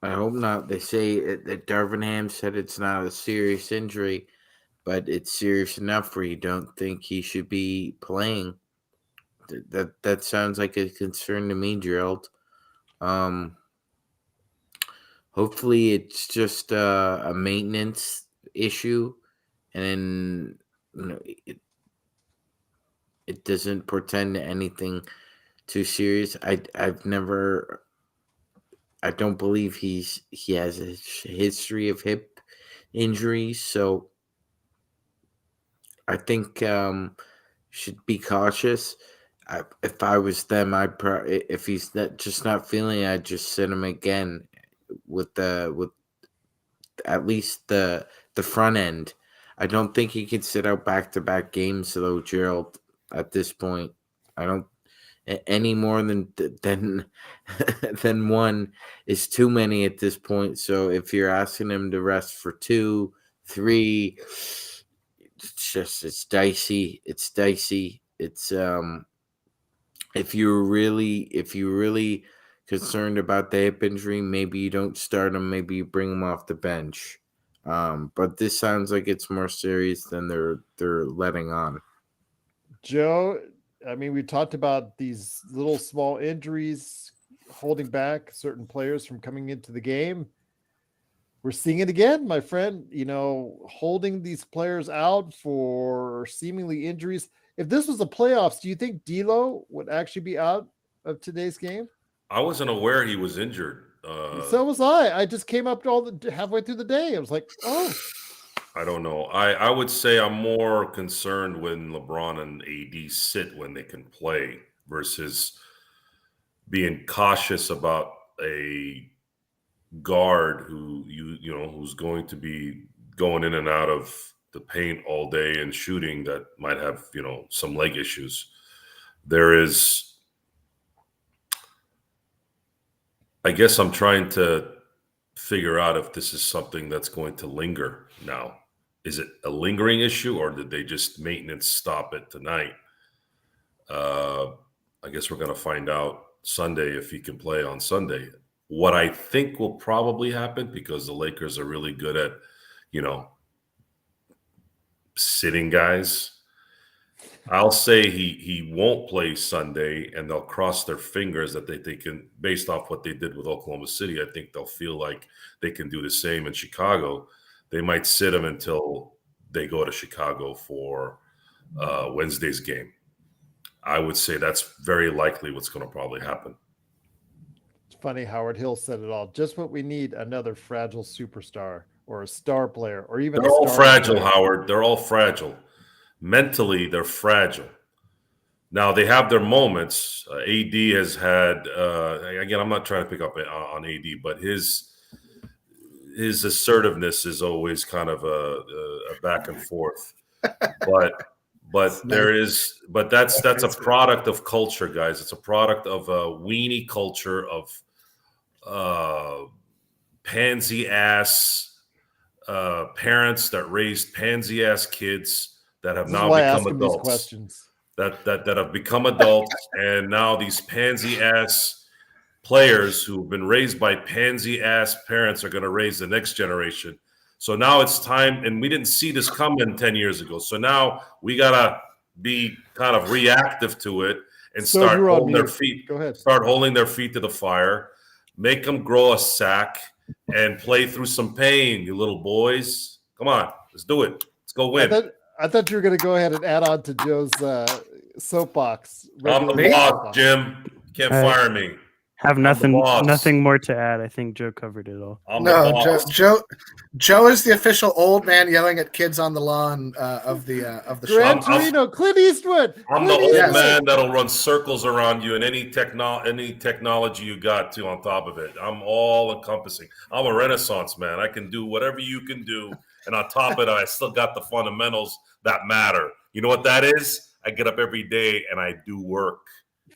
They say that Darvin Ham said it's not a serious injury, but it's serious enough where you don't think he should be playing. That sounds like a concern to me, Gerald. Hopefully it's just a maintenance issue, and it doesn't portend to anything too serious. I don't believe he has a history of hip injuries, so I think should be cautious. If I was them, if he's just not feeling it, I'd just sit him again with at least the front end. I don't think he can sit out back-to-back games, though, Gerald. At this point, I don't any more than one is too many at this point. So if you're asking him to rest for 2, 3, it's dicey. It's dicey. It's if you're really concerned about the hip injury, maybe you don't start him. Maybe you bring him off the bench. But this sounds like it's more serious than they're letting on. Joe, I mean, we talked about these little small injuries holding back certain players from coming into the game. We're seeing it again, my friend, holding these players out for seemingly injuries. If this was the playoffs, do you think D'Lo would actually be out of today's game? I wasn't aware he was injured. So was I. I just came up halfway through the day. I was like, oh. I don't know. I would say I'm more concerned when LeBron and AD sit when they can play versus being cautious about a guard who's going to be going in and out of the paint all day and shooting that might have, some leg issues. There is, I guess I'm trying to figure out if this is something that's going to linger now. Is it a lingering issue, or did they just maintenance stop it tonight? I guess we're going to find out Sunday if he can play on Sunday. What I think will probably happen, because the Lakers are really good at, sitting guys, I'll say he won't play Sunday, and they'll cross their fingers that they can, based off what they did with Oklahoma City, I think they'll feel like they can do the same in Chicago. They might sit him until they go to Chicago for Wednesday's game. I would say that's very likely what's going to probably happen. It's funny, Howard Hill said it all. Just what we need, another fragile superstar or a star player, or even they're all fragile, Howard. They're all fragile. Mentally, they're fragile. Now, they have their moments. AD has had, again, I'm not trying to pick up on AD, but his assertiveness is always kind of a back and forth. But that's a product of culture, guys. It's a product of a weenie culture of pansy ass parents that raised pansy ass kids that have now become adults. That have become adults, and now these pansy ass players who've been raised by pansy ass parents are going to raise the next generation. So now it's time, and we didn't see this coming 10 years ago. So now we got to be kind of reactive to it and start holding their feet. Go ahead. Start holding their feet to the fire. Make them grow a sack and play through some pain, you little boys. Come on, let's do it. Let's go win. I thought you were going to go ahead and add on to Joe's soapbox. I'm the boss, Jim. You can't fire me. Have nothing more to add. I think Joe covered it all. Joe is the official old man yelling at kids on the lawn of the Gran Torino, Clint Eastwood. I'm the old man that'll run circles around you and any technology you got to on top of it. I'm all encompassing. I'm a Renaissance man. I can do whatever you can do, and on top of it, I still got the fundamentals that matter. You know what that is? I get up every day and I do work.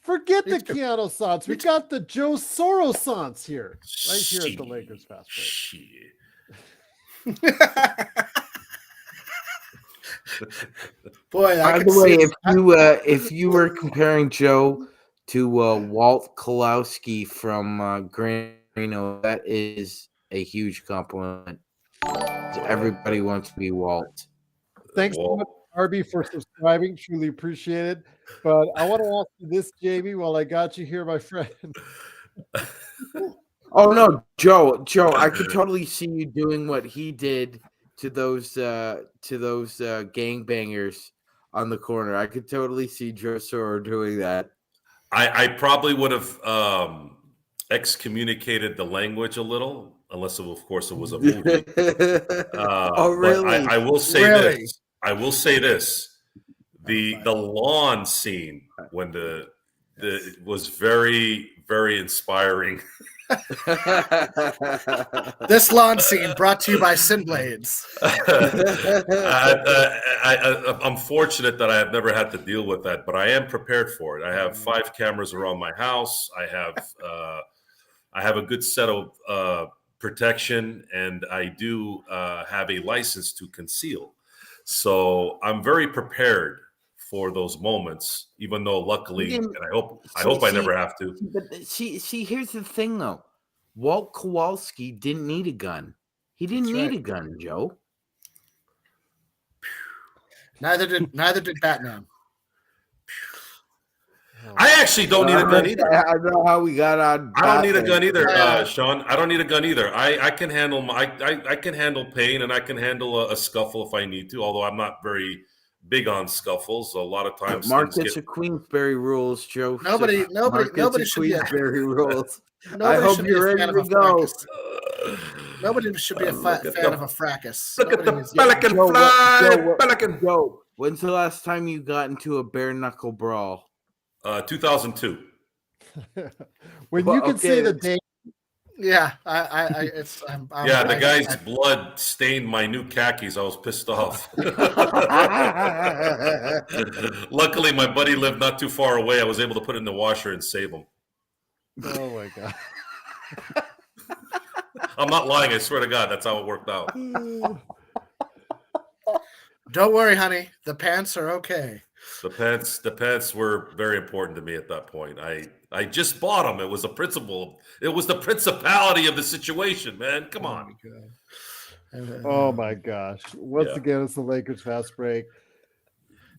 Forget the Keanu Sans. We got the Joe Soro Sans here. Right here at the Lakers Fast Break. Boy, by the way, if you were comparing Joe to Walt Kowalski from Gran Torino, that is a huge compliment. Everybody wants to be Walt. Thanks so much, Arby, for subscribing. Truly appreciate it. But I want to ask you this, Jamie, while I got you here, my friend. Oh no, Joe, I could totally see you doing what he did to those gangbangers on the corner. I could totally see Joe Soro doing that. I probably would have excommunicated the language a little, unless of course it was a movie. Oh really? I will say this. I will say this. The lawn scene when the was very, very inspiring. This lawn scene brought to you by Sin Blades. I'm fortunate that I have never had to deal with that, but I am prepared for it. I have 5 cameras around my house. I have a good set of protection, and I do have a license to conceal. So I'm very prepared for those moments, even though luckily, and I hope I never have to. But see, here's the thing though. Walt Kowalski didn't need a gun. He didn't need a gun, Joe. Neither did Batman. I actually don't need a gun either. I don't know how we got on. I don't need a gun either, Sean. I don't need a gun either. I can handle I can handle pain, and I can handle a scuffle if I need to. Although I'm not very big on scuffles. A lot of times, Marcus of Queensberry rules, Joe. Nobody should be Queensberry rules. I hope you're ready to go. Nobody should be a fan of a fracas. Look at the pelican fly, pelican. Joe, when's the last time you got into a bare knuckle brawl? 2002. When you can say the date. Yeah, Yeah, the guy's blood stained my new khakis. I was pissed off. Luckily, my buddy lived not too far away. I was able to put it in the washer and save him. Oh my god. I'm not lying. I swear to God, that's how it worked out. Don't worry, honey. The pants are okay. The pants were very important to me at that point. I just bought them. It was the principle. It was the principality of the situation, man. Come on. Oh my gosh. Once again, it's the Lakers fast break.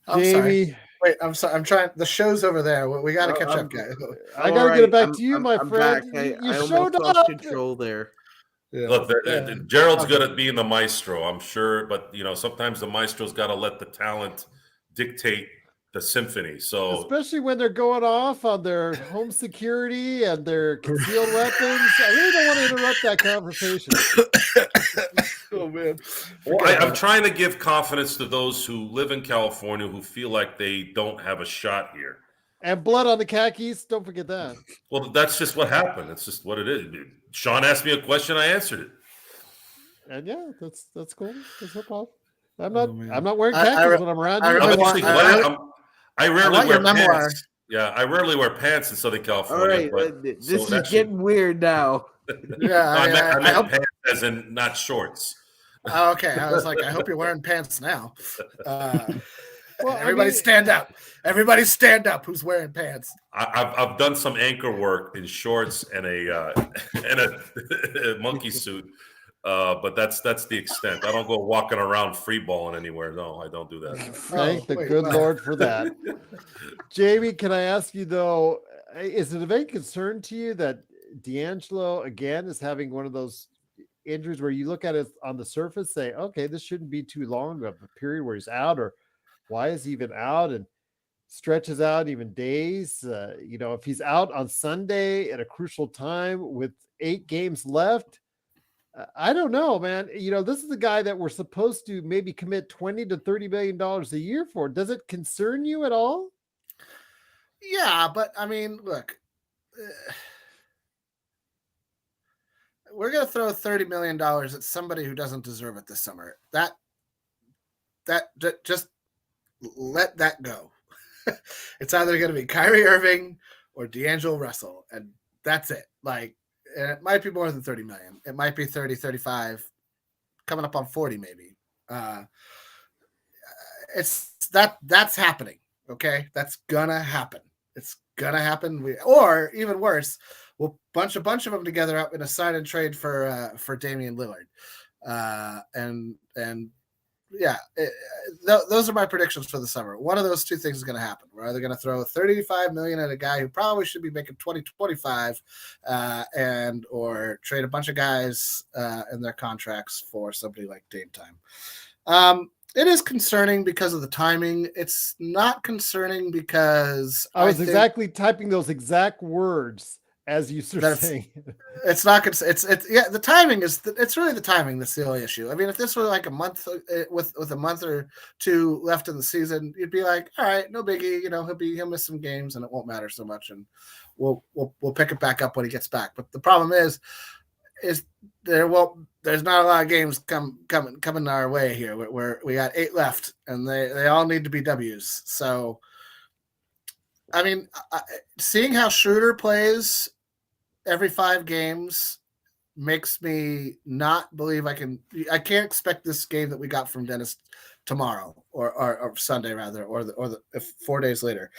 I'm Jamie. sorry. Wait, I'm sorry. I'm trying. The show's over there. We got to catch up, guys. I got to get it back to you, my friend. Back. You I showed almost up. lost control there. Yeah. Look, Gerald's good at being the maestro, I'm sure, but sometimes the maestro's got to let the talent dictate the symphony. So especially when they're going off on their home security and their concealed weapons, I really don't want to interrupt that conversation. Oh man! Well, I'm trying to give confidence to those who live in California who feel like they don't have a shot here. And blood on the khakis. Don't forget that. Well, that's just what happened. It's just what it is. Sean asked me a question, I answered it. And yeah, that's cool. That's no problem. I'm not wearing khakis when I'm around you. I rarely wear pants. Yeah, I rarely wear pants in Southern California. All right, this is getting weird now. Yeah, I meant pants as in not shorts. Oh, okay, I was like, I hope you're wearing pants now. Well, everybody stand up. Everybody stand up. Who's wearing pants? I've done some anchor work in shorts and a monkey suit, but that's the extent. I don't go walking around free balling anywhere. No, I don't do that. Thank the good Lord for that. Jamie, can I ask you though? Is it of any concern to you that D'Angelo again is having one of those injuries where you look at it on the surface, say, okay, this shouldn't be too long of a period where he's out, or why is he even out, and stretches out even days? If he's out on Sunday at a crucial time with 8 games left, I don't know, man. This is a guy that we're supposed to maybe commit $20 to $30 million a year for. Does it concern you at all? Yeah, but I mean, look, we're going to throw $30 million at somebody who doesn't deserve it this summer. That just let that go. It's either going to be Kyrie Irving or D'Angelo Russell, and that's it. And it might be more than 30 million. It might be 30, 35, coming up on 40 maybe. That's happening. Okay, that's gonna happen. It's gonna happen. Or even worse, we'll bunch a bunch of them together up in a sign and trade for Damian Lillard, and yeah, those are my predictions for the summer. One of those two things is going to happen. We're either going to throw $35 million at a guy who probably should be making 20-25, and or trade a bunch of guys in their contracts for somebody like Dame Time. It is concerning because of the timing. It's not concerning because I was exactly typing those exact words as you were saying. It's not. It's the timing is. It's really the timing that's the only issue. I mean, if this were like a month with a month or two left in the season, you'd be like, all right, no biggie. He'll miss some games and it won't matter so much, and we'll pick it back up when he gets back. But the problem is there's not a lot of games coming our way here. We got 8 left, and they all need to be W's. So, I mean, seeing how Schröder plays every 5 games makes me not believe I can't expect this game that we got from Dennis tomorrow or Sunday rather, or 4 days later.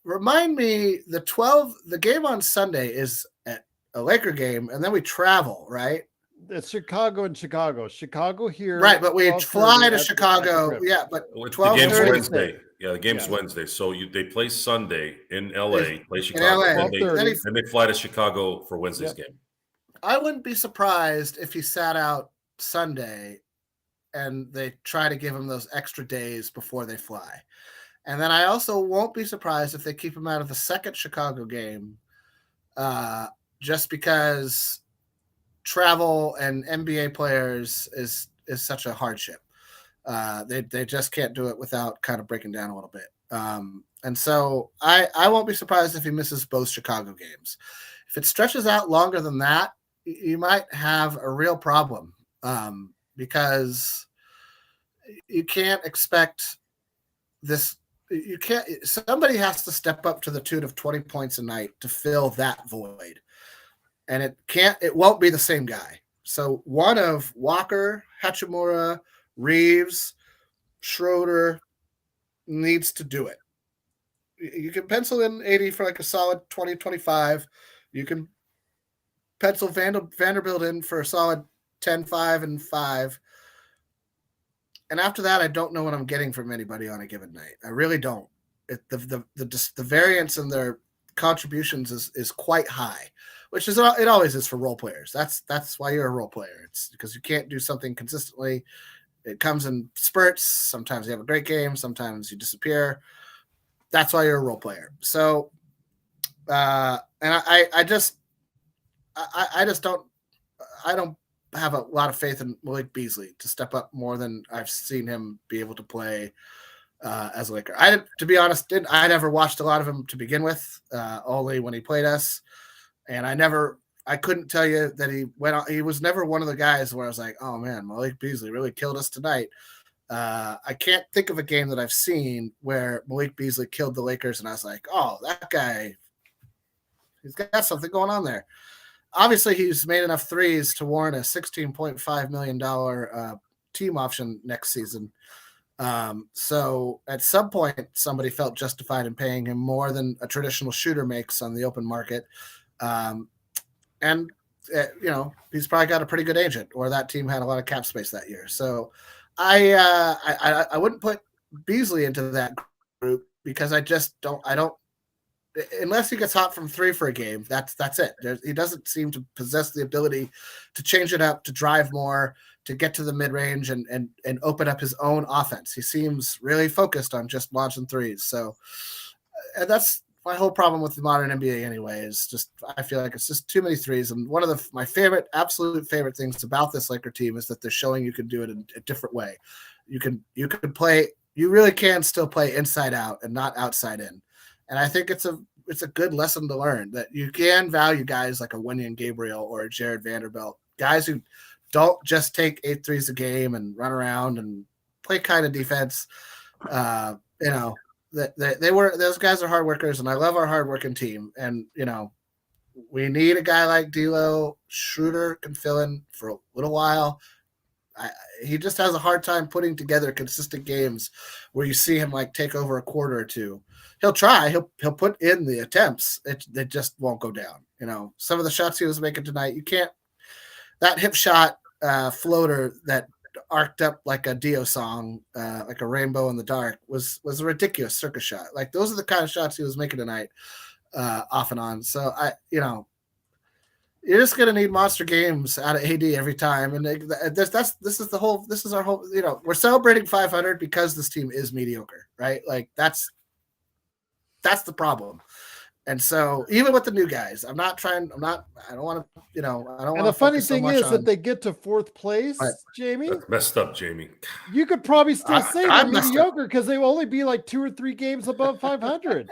Remind me, the game on Sunday is at a Laker game, and then we travel, right? It's Chicago and Chicago. Chicago here. Right, but we fly to Chicago. Yeah, but the game's Wednesday. Yeah, the game's Wednesday. So they play Sunday in LA, play Chicago, and they fly to Chicago for Wednesday's game. I wouldn't be surprised if he sat out Sunday and they try to give him those extra days before they fly. And then I also won't be surprised if they keep him out of the second Chicago game, just because travel and NBA players is such a hardship. They just can't do it without kind of breaking down a little bit. And so I won't be surprised if he misses both Chicago games. If it stretches out longer than that, you might have a real problem, because you can't expect this. You can't. Somebody has to step up to the tune of 20 points a night to fill that void, and it won't be the same guy. So one of Walker, Hachimura, Reeves, Schröder needs to do it. You can pencil in 80 for like a solid 20, 25. You can pencil Vanderbilt in for a solid 10, 5, and 5. And after that, I don't know what I'm getting from anybody on a given night. I really don't. The variance in their contributions is quite high, which is it always is for role players. That's why you're a role player. It's because you can't do something consistently. It comes in spurts. Sometimes you have a great game. Sometimes you disappear. That's why you're a role player. So, and I just don't have a lot of faith in Malik Beasley to step up more than I've seen him be able to play as a Laker. To be honest, I never watched a lot of him to begin with, only when he played us, and I couldn't tell you that he was never one of the guys where I was like, oh man, Malik Beasley really killed us tonight. I can't think of a game that I've seen where Malik Beasley killed the Lakers and I was like, oh, that guy, he's got something going on there. Obviously, he's made enough threes to warrant a $16.5 million team option next season. So at some point, somebody felt justified in paying him more than a traditional shooter makes on the open market. He's probably got a pretty good agent, or that team had a lot of cap space that year. So I wouldn't put Beasley into that group because I don't, unless he gets hot from three for a game, that's it. He doesn't seem to possess the ability to change it up, to drive more, to get to the mid-range and open up his own offense. He seems really focused on just launching threes. So, and that's my whole problem with the modern NBA anyway, is just, I feel like it's just too many threes. And one of my absolute favorite things about this Laker team is that they're showing you can do it in a different way. You really can still play inside out and not outside in. And I think it's a good lesson to learn, that you can value guys like a Wenyen Gabriel or a Jared Vanderbilt, guys who don't just take 8 threes a game and run around and play kind of defense. Those guys are hard workers, and I love our hardworking team. And we need a guy like D'Lo. Schröder can fill in for a little while. He just has a hard time putting together consistent games where you see him like take over a quarter or two. He'll try. He'll put in the attempts. It just won't go down. Some of the shots he was making tonight, you can't. That hip shot floater that arced up like a Dio song, like a rainbow in the dark, was a ridiculous circus shot. Like, those are the kind of shots he was making tonight, off and on. So you're just gonna need monster games out of AD every time, and this is our whole. We're celebrating 500 because this team is mediocre, right? Like that's the problem. And so even with the new guys, I don't want to. And the funny thing is that they get to fourth place, Jamie. That's messed up, Jamie. You could probably still say they're mediocre because they will only be like 2 or 3 games above 500.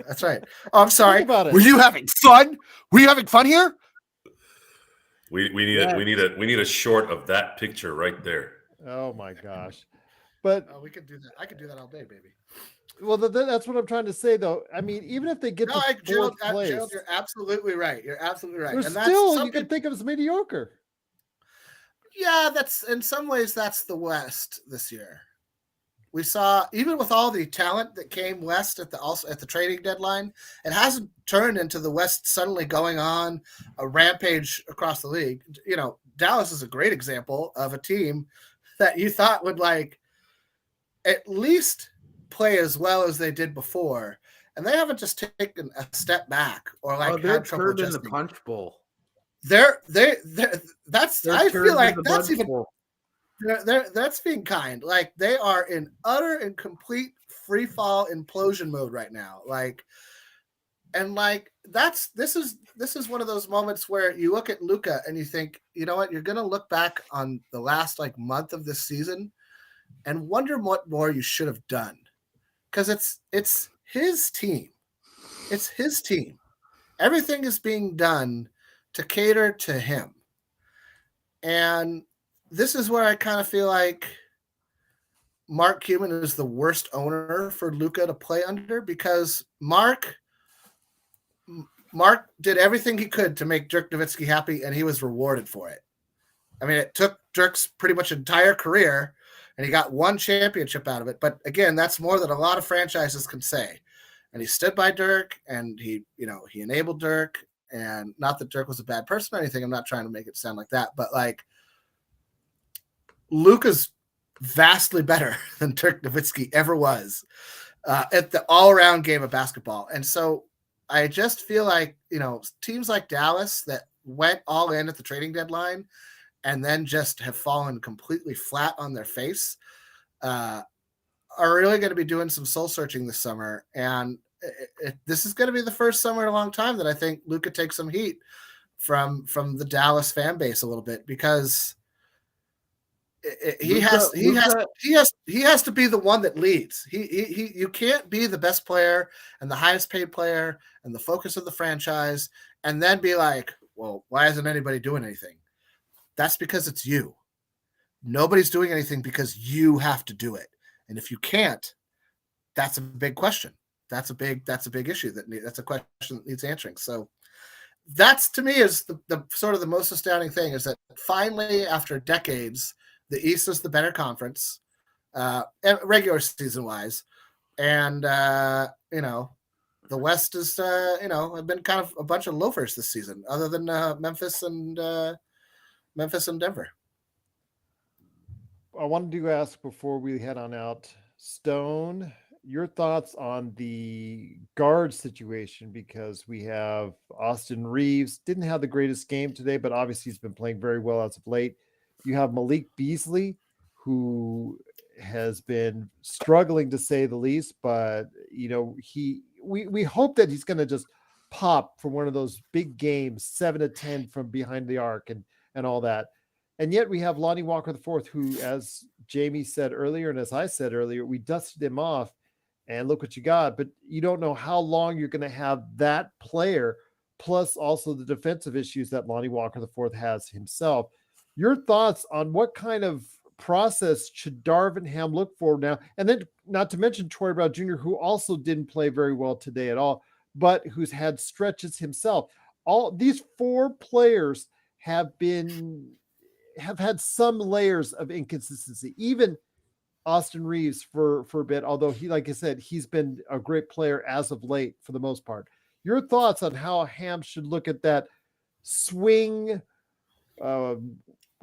That's right. Oh, I'm sorry. Were you having fun? Were you having fun here? We need a short of that picture right there. Oh my gosh! But we could do that. I could do that all day, baby. Well, that's what I'm trying to say, though. I mean, even if they get to fourth place, Gerald, you're absolutely right. You're absolutely right. And still, you can think of as mediocre. Yeah, that's in some ways that's the West this year. We saw, even with all the talent that came West at the trading deadline, it hasn't turned into the West suddenly going on a rampage across the league. Dallas is a great example of a team that you thought would like at least play as well as they did before, and they haven't just taken a step back or like they're had trouble turned in the adjusting. punch bowl. I feel like that's even bowl. That's being kind. Like, they are in utter and complete free fall implosion mode right now. Like, and like this is one of those moments where you look at Luka and you think, you know what, you're gonna look back on the last like month of this season and wonder what more you should have done. Because it's his team. It's his team. everything is being done to cater to him. And this is where I kind of feel like Mark Cuban is the worst owner for Luka to play under, because Mark did everything he could to make Dirk Nowitzki happy, and he was rewarded for it. I mean, it took Dirk's pretty much entire career, and he got one championship out of it. But again, that's more than a lot of franchises can say. And he stood by Dirk, and he enabled Dirk. And not that Dirk was a bad person or anything. I'm not trying to make it sound like that, but like, Luka's vastly better than Dirk Nowitzki ever was at the all-around game of basketball. And so I just feel like, teams like Dallas that went all in at the trading deadline and then just have fallen completely flat on their face are really going to be doing some soul searching this summer. And this is going to be the first summer in a long time that I think Luka takes some heat from the Dallas fan base a little bit, because he has to be the one that leads. You can't be the best player and the highest paid player and the focus of the franchise and then be like, well, why isn't anybody doing anything? That's because it's you. Nobody's doing anything because you have to do it. And if you can't, that's a big question. That's a big issue. That's a question that needs answering. So that's, to me, is the sort of the most astounding thing, is that finally, after decades, the East is the better conference, regular season wise. And, the West is, have been kind of a bunch of loafers this season, other than Memphis and Denver. I wanted to ask before we head on out, Stone, your thoughts on the guard situation, because we have Austin Reeves, didn't have the greatest game today, but obviously he's been playing very well as of late. You have Malik Beasley, who has been struggling to say the least, but we hope that he's going to just pop for one of those big games, 7 to 10 from behind the arc and all that. And yet we have Lonnie Walker IV, who, as Jamie said earlier, and as I said earlier, we dusted him off, and look what you got. But you don't know how long you're going to have that player, plus also the defensive issues that Lonnie Walker IV has himself. Your thoughts on what kind of process should Darvin Ham look for now? And then, not to mention Troy Brown Jr., who also didn't play very well today at all, but who's had stretches himself. All these four players have had some layers of inconsistency. Even Austin Reeves for a bit, although he, like I said, he's been a great player as of late for the most part. Your thoughts on how Ham should look at that swing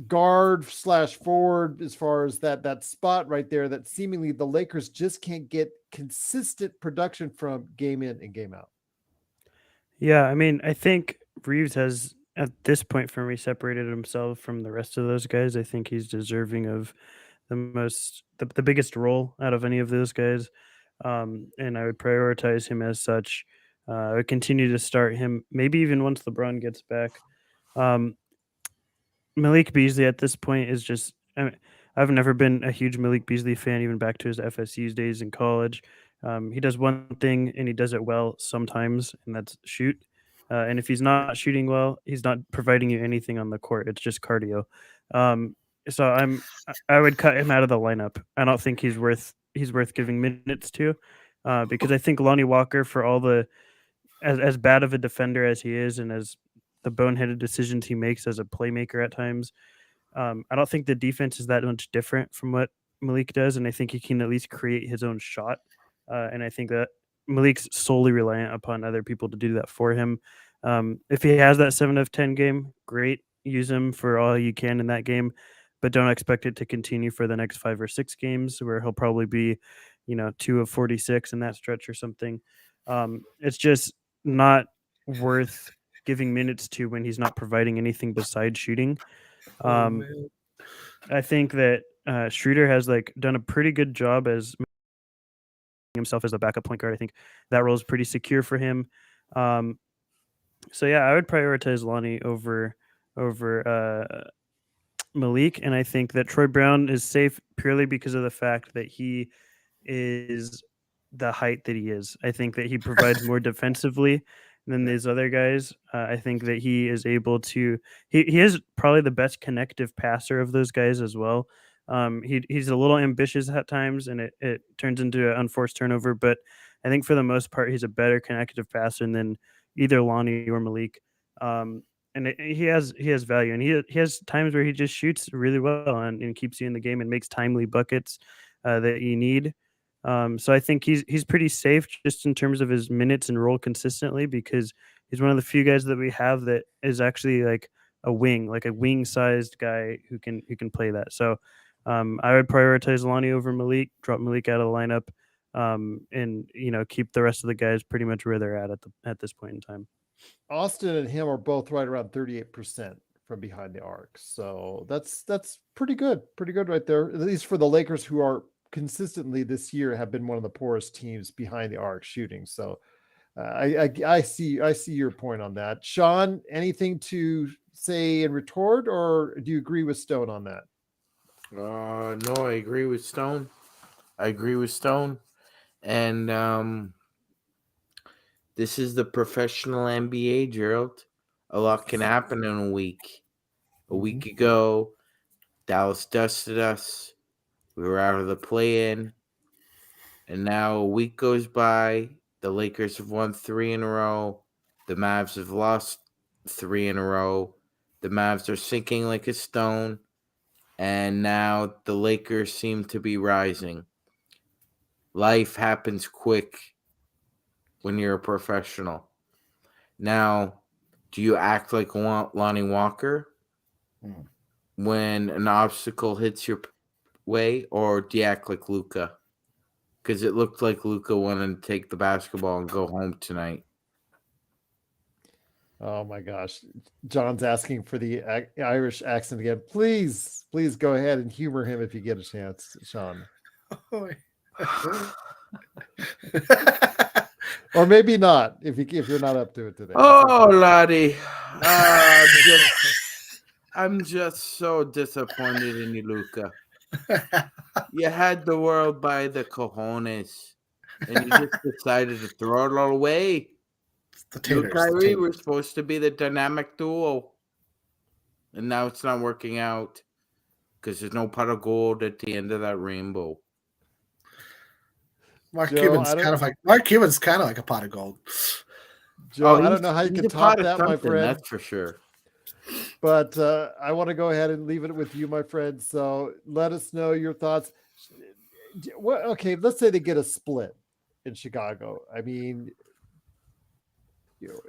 guard / forward, as far as that spot right there that seemingly the Lakers just can't get consistent production from game in and game out. Yeah, I mean, I think Reeves has, at this point, for me, separated himself from the rest of those guys. I think he's deserving of the biggest role out of any of those guys, and I would prioritize him as such. I would continue to start him, maybe even once LeBron gets back. Malik Beasley at this point is just, I've never been a huge Malik Beasley fan, even back to his FSU days in college. He does one thing and he does it well sometimes, and that's shoot. And if he's not shooting well, he's not providing you anything on the court. It's just cardio. So I would cut him out of the lineup. I don't think he's worth giving minutes to, because I think Lonnie Walker, for all as bad of a defender as he is, and as the boneheaded decisions he makes as a playmaker at times, I don't think the defense is that much different from what Malik does, and I think he can at least create his own shot. And I think that Malik's solely reliant upon other people to do that for him. If he has that 7 of 10 game, great. Use him for all you can in that game, but don't expect it to continue for the next 5 or 6 games, where he'll probably be, 2 of 46 in that stretch or something. It's just not worth giving minutes to when he's not providing anything besides shooting. I think that Schröder has done a pretty good job as himself as a backup point guard. I think that role is pretty secure for him. So yeah, I would prioritize Lonnie over Malik, and I think that Troy Brown is safe purely because of the fact that he is the height that he is. I think that he provides more defensively than these other guys. I think that he is able to. He is probably the best connective passer of those guys as well. He's a little ambitious at times, and it turns into an unforced turnover. But I think for the most part, he's a better connective passer than either Lonnie or Malik. And he has value, and he has times where he just shoots really well and keeps you in the game and makes timely buckets that you need. So I think he's pretty safe just in terms of his minutes and role consistently, because he's one of the few guys that we have that is actually like a wing sized guy who can play that. So I would prioritize Lonnie over Malik, drop Malik out of the lineup, and keep the rest of the guys pretty much where they're at this point in time. Austin and him are both right around 38% from behind the arc. So that's pretty good right there, at least for the Lakers, who are consistently this year have been one of the poorest teams behind the arc shooting. So I see your point on that. Sean, anything to say in retort, or do you agree with Stone on that? No, I agree with Stone. And this is the professional NBA, Gerald. A lot can happen in a week. A week ago, Dallas dusted us. We were out of the play-in. And now a week goes by. The Lakers have won 3 in a row. The Mavs have lost 3 in a row. The Mavs are sinking like a stone. And now the Lakers seem to be rising. Life happens quick when you're a professional. Now, do you act like Lonnie Walker when an obstacle hits your way, or do you act like Luka? Because it looked like Luka wanted to take the basketball and go home tonight. Oh my gosh. John's asking for the Irish accent again. Please go ahead and humor him if you get a chance, Sean. Or maybe not, if you're not up to it today. Oh, laddie. I'm just so disappointed in you, Luka. You had the world by the cojones, and you just decided to throw it all away. You and Kyrie were supposed to be the dynamic duo, and now it's not working out because there's no pot of gold at the end of that rainbow. Mark Cuban's kind of like a pot of gold. Joe, I don't know how you can top that, my friend. That's for sure. But I want to go ahead and leave it with you, my friend. So let us know your thoughts. Okay, let's say they get a split in Chicago. I mean,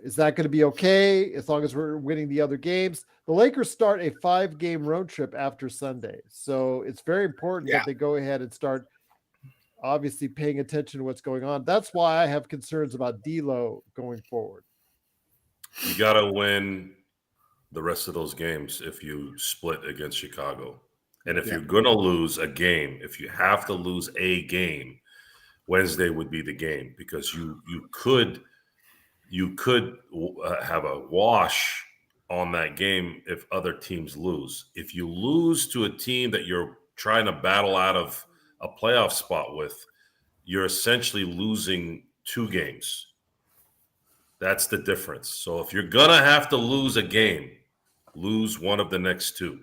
is that going to be okay as long as we're winning the other games? The Lakers start a 5-game road trip after Sunday. So it's very important that they go ahead and start obviously paying attention to what's going on. That's why I have concerns about D'Lo going forward. You got to win the rest of those games if you split against Chicago. And if you're going to lose a game, if you have to lose a game, Wednesday would be the game, because you could have a wash on that game if other teams lose. If you lose to a team that you're trying to battle out of a playoff spot with, you're essentially losing 2 games. That's the difference. So if you're going to have to lose a game, lose one of the next 2.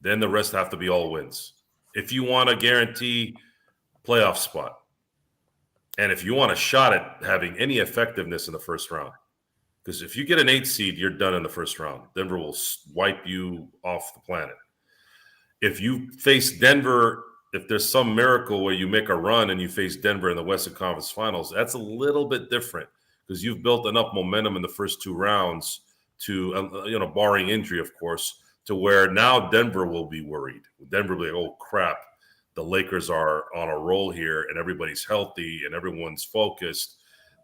Then the rest have to be all wins. If you want to guarantee playoff spot, and if you want a shot at having any effectiveness in the first round, because if you get an 8 seed, you're done in the first round. Denver will wipe you off the planet. If you face Denver, if there's some miracle where you make a run and you face Denver in the Western Conference Finals, that's a little bit different, because you've built enough momentum in the first 2 rounds to, barring injury, of course, to where now Denver will be worried. Denver will be like, oh, crap, the Lakers are on a roll here and everybody's healthy and everyone's focused.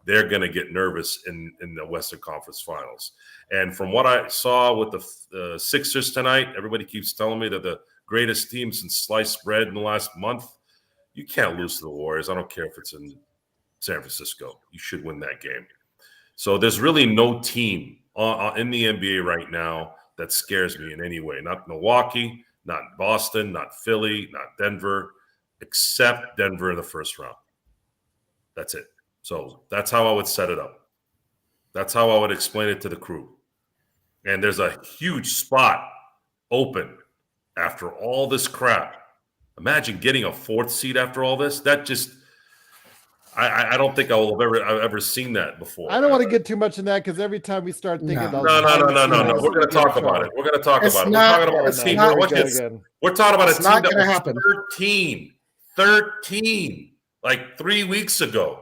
They're going to get nervous in the Western Conference Finals. And from what I saw with the Sixers tonight, everybody keeps telling me that the greatest team since sliced bread in the last month. You can't lose to the Warriors. I don't care if it's in San Francisco. You should win that game. So there's really no team in the NBA right now that scares me in any way. Not Milwaukee, not Boston, not Philly, not Denver, except Denver in the first round. That's it. So that's how I would set it up. That's how I would explain it to the crew. And there's a huge spot open after all this crap. Imagine getting a 4th seed after all this. That just, I don't think I've ever seen that before. I don't want to get too much in that because every time we start thinking No. about No. We're going to talk about it. We're going to talk It's about it. not- We're talking about it's a team. not- We're talking about a It's team not that gonna was happen. 13 like 3 weeks ago.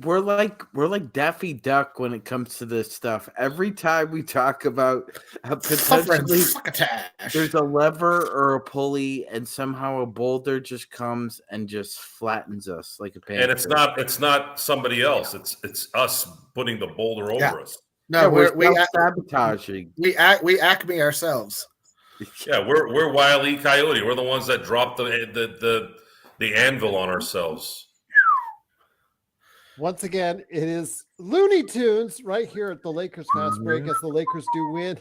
We're like Daffy Duck when it comes to this stuff. Every time we talk about potentially Succotash. there's a lever or a pulley, and somehow a boulder just comes and just flattens us like a pancake. And it's not somebody else. It's us putting the boulder over us. No, we're sabotaging. we acme ourselves. Yeah, we're Wile E. Coyote. We're the ones that dropped the anvil on ourselves. Once again, it is Looney Tunes right here at the Lakers Fast Break as the Lakers do win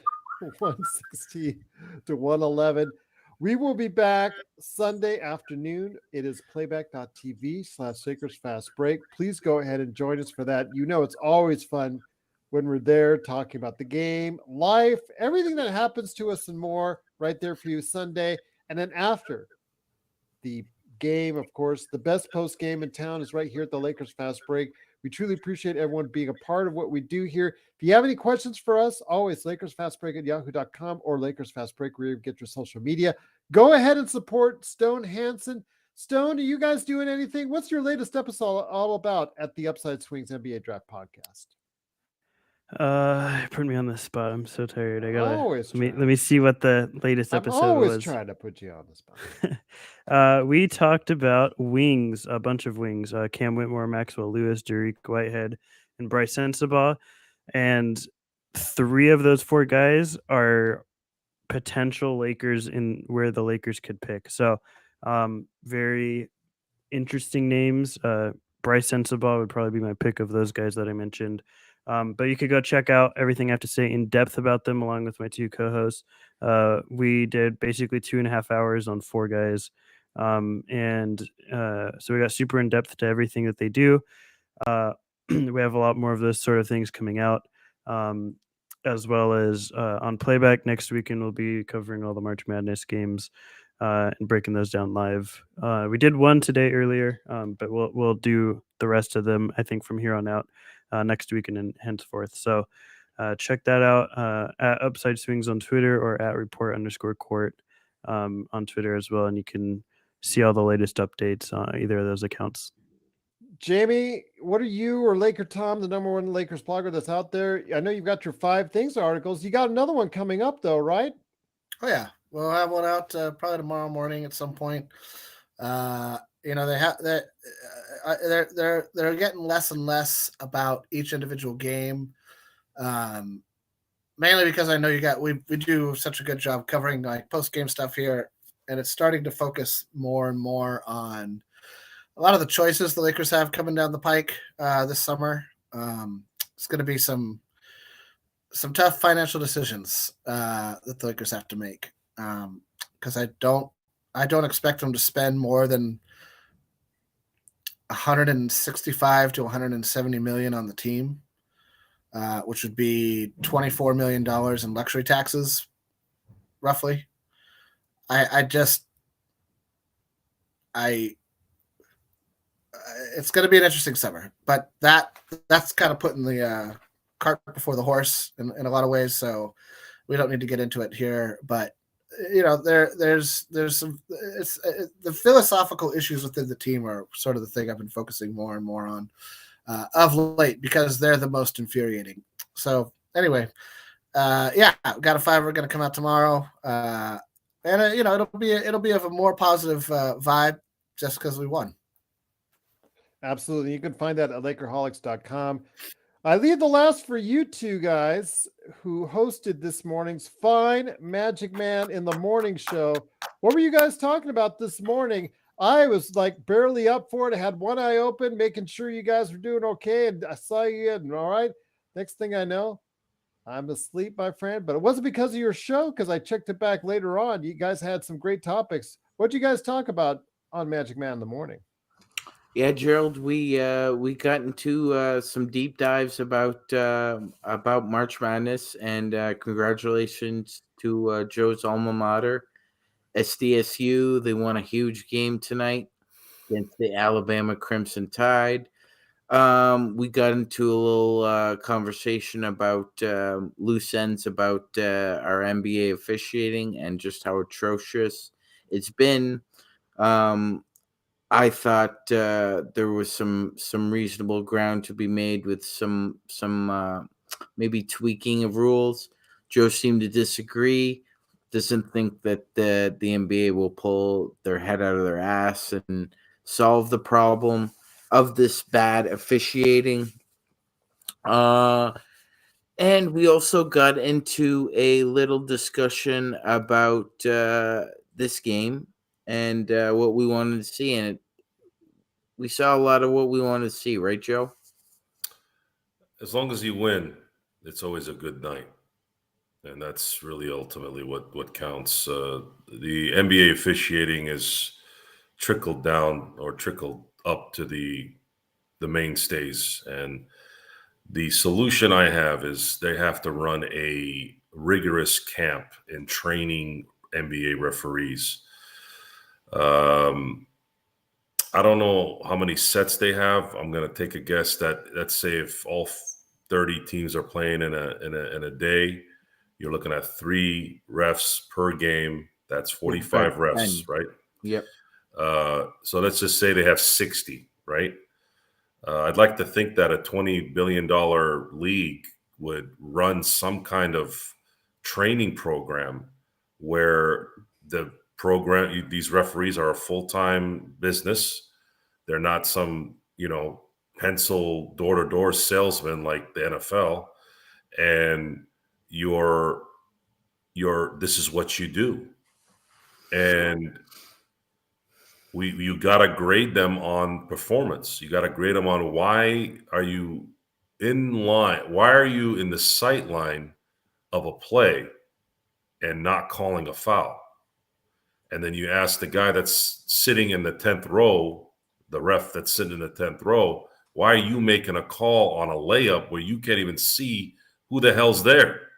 160 to 111. We will be back Sunday afternoon. It is playback.tv/Lakers Fast Break. Please go ahead and join us for that. You know, it's always fun when we're there talking about the game, life, everything that happens to us and more right there for you Sunday. And then after the game, of course, the best post game in town is right here at the Lakers Fast Break. We truly appreciate everyone being a part of what we do here. If you have any questions for us, always LakersFastBreak@yahoo.com or Lakers Fast Break where you get your social media. Go ahead and support Stone Hansen. Stone, are you guys doing anything? What's your latest episode all about at the Upside Swings NBA Draft Podcast? Put me on the spot. I'm so tired. I gotta Always let me see what the latest I'm episode always was. trying to put you on the spot. We talked about wings, a bunch of wings. Cam Whitmore, Maxwell Lewis, Derek Whitehead, and Bryce Sensabaugh. And 3 of those 4 guys are potential Lakers in where the Lakers could pick. So very interesting names. Bryce Sensabaugh would probably be my pick of those guys that I mentioned. But you could go check out everything I have to say in depth about them along with my 2 co-hosts. We did basically 2.5 hours on 4 guys. So we got super in depth to everything that they do. We have a lot more of those sort of things coming out, as well as on playback next weekend. We'll be covering all the March Madness games and breaking those down live. We did one today earlier, but we'll do the rest of them, I think, from here on out next weekend and henceforth. So check that out at Upside Swings on Twitter or at report_court on Twitter as well. And you can see all the latest updates on either of those accounts. Jamie, what are you or Laker Tom, the #1 Lakers blogger that's out there? I know you've got your 5 things articles. You got another one coming up though, right? Oh yeah, we'll have one out probably tomorrow morning at some point. You know, they're getting less and less about each individual game, mainly because I know we do such a good job covering like post game stuff here, and it's starting to focus more and more on a lot of the choices the Lakers have coming down the pike this summer. It's going to be some tough financial decisions that the Lakers have to make, because I don't expect them to spend more than $165 to $170 million on the team, which would be $24 million in luxury taxes, roughly. It's going to be an interesting summer, but that's kind of putting the cart before the horse in a lot of ways. So we don't need to get into it here, but you know, there's some the philosophical issues within the team are sort of the thing I've been focusing more and more on of late, because they're the most infuriating. So anyway, yeah, got a 5 going to come out tomorrow, and you know, it'll be of a more positive vibe just because we won. Absolutely. You can find that at Lakerholics.com. I leave the last for you 2 guys who hosted this morning's fine Magic Man in the morning show. What were you guys talking about this morning? I was like barely up for it. I had one eye open, making sure you guys were doing okay. And I saw you and all right. Next thing I know, I'm asleep, my friend. But it wasn't because of your show, because I checked it back later on. You guys had some great topics. What did you guys talk about on Magic Man in the morning? Yeah, Gerald, we got into some deep dives about March Madness, and congratulations to Joe's alma mater, SDSU. They won a huge game tonight against the Alabama Crimson Tide. We got into a little conversation about loose ends about our NBA officiating and just how atrocious it's been. I thought there was some reasonable ground to be made with some maybe tweaking of rules. Joe seemed to disagree. Doesn't think that the NBA will pull their head out of their ass and solve the problem of this bad officiating. And we also got into a little discussion about this game and what we wanted to see in it. We saw a lot of what we wanted to see, right, Joe? As long as you win, it's always a good night. And that's really ultimately what counts. The NBA officiating is trickled down or trickled up to the mainstays. And the solution I have is they have to run a rigorous camp in training NBA referees. I don't know how many sets they have. I'm going to take a guess that, let's say, if all 30 teams are playing in a day, you're looking at 3 refs per game. That's 45 refs, right? Yep. So let's just say they have 60, right? I'd like to think that a $20 billion league would run some kind of training program where these referees are a full-time business. They're not some, pencil door-to-door salesman like the NFL. And this is what you do. And you got to grade them on performance. You got to grade them on why are you in line? Why are you in the sight line of a play and not calling a foul? And then you ask the guy that's sitting in the 10th row, the ref that's sitting in the 10th row, why are you making a call on a layup where you can't even see who the hell's there?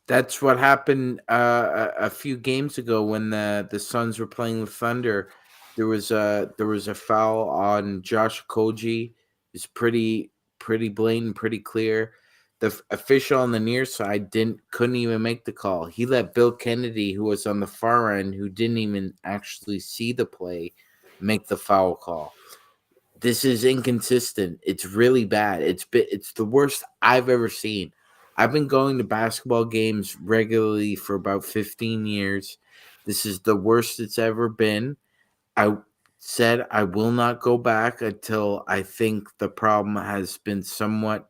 That's what happened a few games ago when the Suns were playing the Thunder. There was a foul on Josh Okogie. It's pretty blatant, pretty clear. The official on the near side couldn't even make the call. He let Bill Kennedy, who was on the far end, who didn't even actually see the play, make the foul call. This is inconsistent. It's really bad. It's the worst I've ever seen. I've been going to basketball games regularly for about 15 years. This is the worst it's ever been. I said I will not go back until I think the problem has been somewhat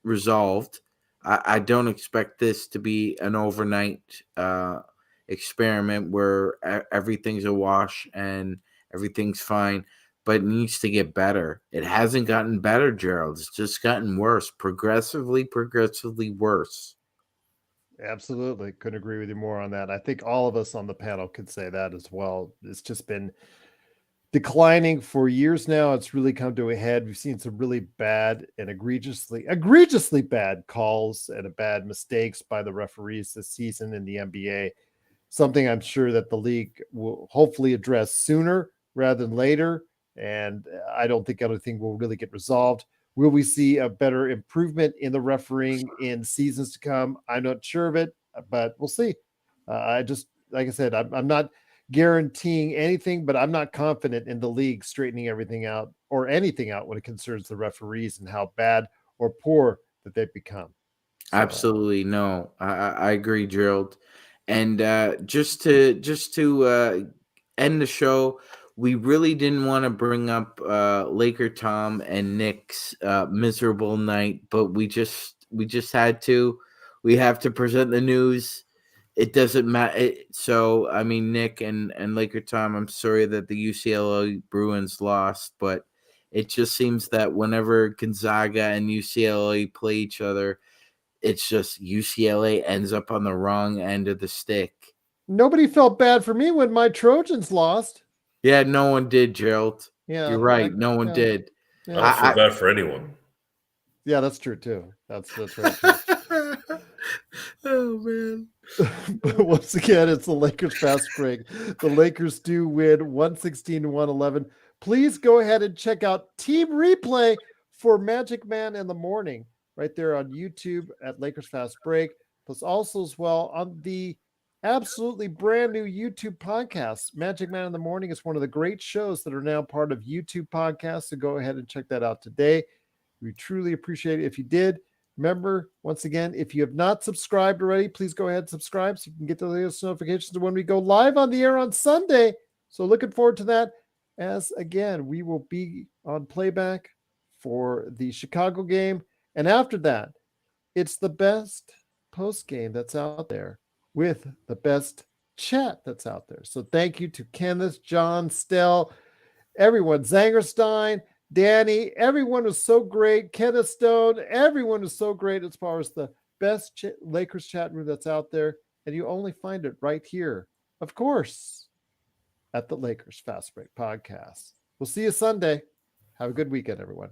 resolved. I don't expect this to be an overnight experiment where everything's a wash and everything's fine, but it needs to get better. It hasn't gotten better, Gerald. It's just gotten worse, progressively worse. Absolutely. Couldn't agree with you more on that. I think all of us on the panel could say that as well. It's just been declining for years now. It's really come to a head. We've seen some really bad and egregiously bad calls and bad mistakes by the referees this season in the NBA. Something I'm sure that the league will hopefully address sooner rather than later. And I don't think anything will really get resolved. Will we see a better improvement in the refereeing in seasons to come? I'm not sure of it, but we'll see. Like I said, I'm not guaranteeing anything, but I'm not confident in the league straightening everything out or anything out when it concerns the referees and how bad or poor that they've become. So, absolutely. No, I agree, Gerald. And just to end the show, we really didn't want to bring up Laker Tom and Nick's miserable night, but we just had to. We have to present the news. It doesn't matter. So, I mean, Nick and Laker Tom, I'm sorry that the UCLA Bruins lost, but it just seems that whenever Gonzaga and UCLA play each other, it's just UCLA ends up on the wrong end of the stick. Nobody felt bad for me when my Trojans lost. Yeah, no one did, Gerald. Yeah, You're right. No one yeah, did. I yeah. don't feel bad for anyone. Yeah, that's true too. That's very true. Oh man. But once again, it's the Lakers fast break. The Lakers do win 116-111. Please go ahead and check out Team Replay for Magic Man in the Morning right there on YouTube at Lakers Fast Break. Plus also as well on the absolutely brand new YouTube podcast. Magic Man in the Morning is one of the great shows that are now part of YouTube podcasts. So go ahead and check that out today. We truly appreciate it if you did. Remember, once again, if you have not subscribed already, please go ahead and subscribe so you can get the latest notifications when we go live on the air on Sunday. So looking forward to that. As again, we will be on playback for the Chicago game. And after that, it's the best post game that's out there with the best chat that's out there. So thank you to Kenneth, John, Stell, everyone, Zangerstein, Danny, everyone was so great. Kenneth Stone, everyone was so great as far as the best Lakers chat room that's out there. And you only find it right here, of course, at the Lakers Fast Break Podcast. We'll see you Sunday. Have a good weekend, everyone.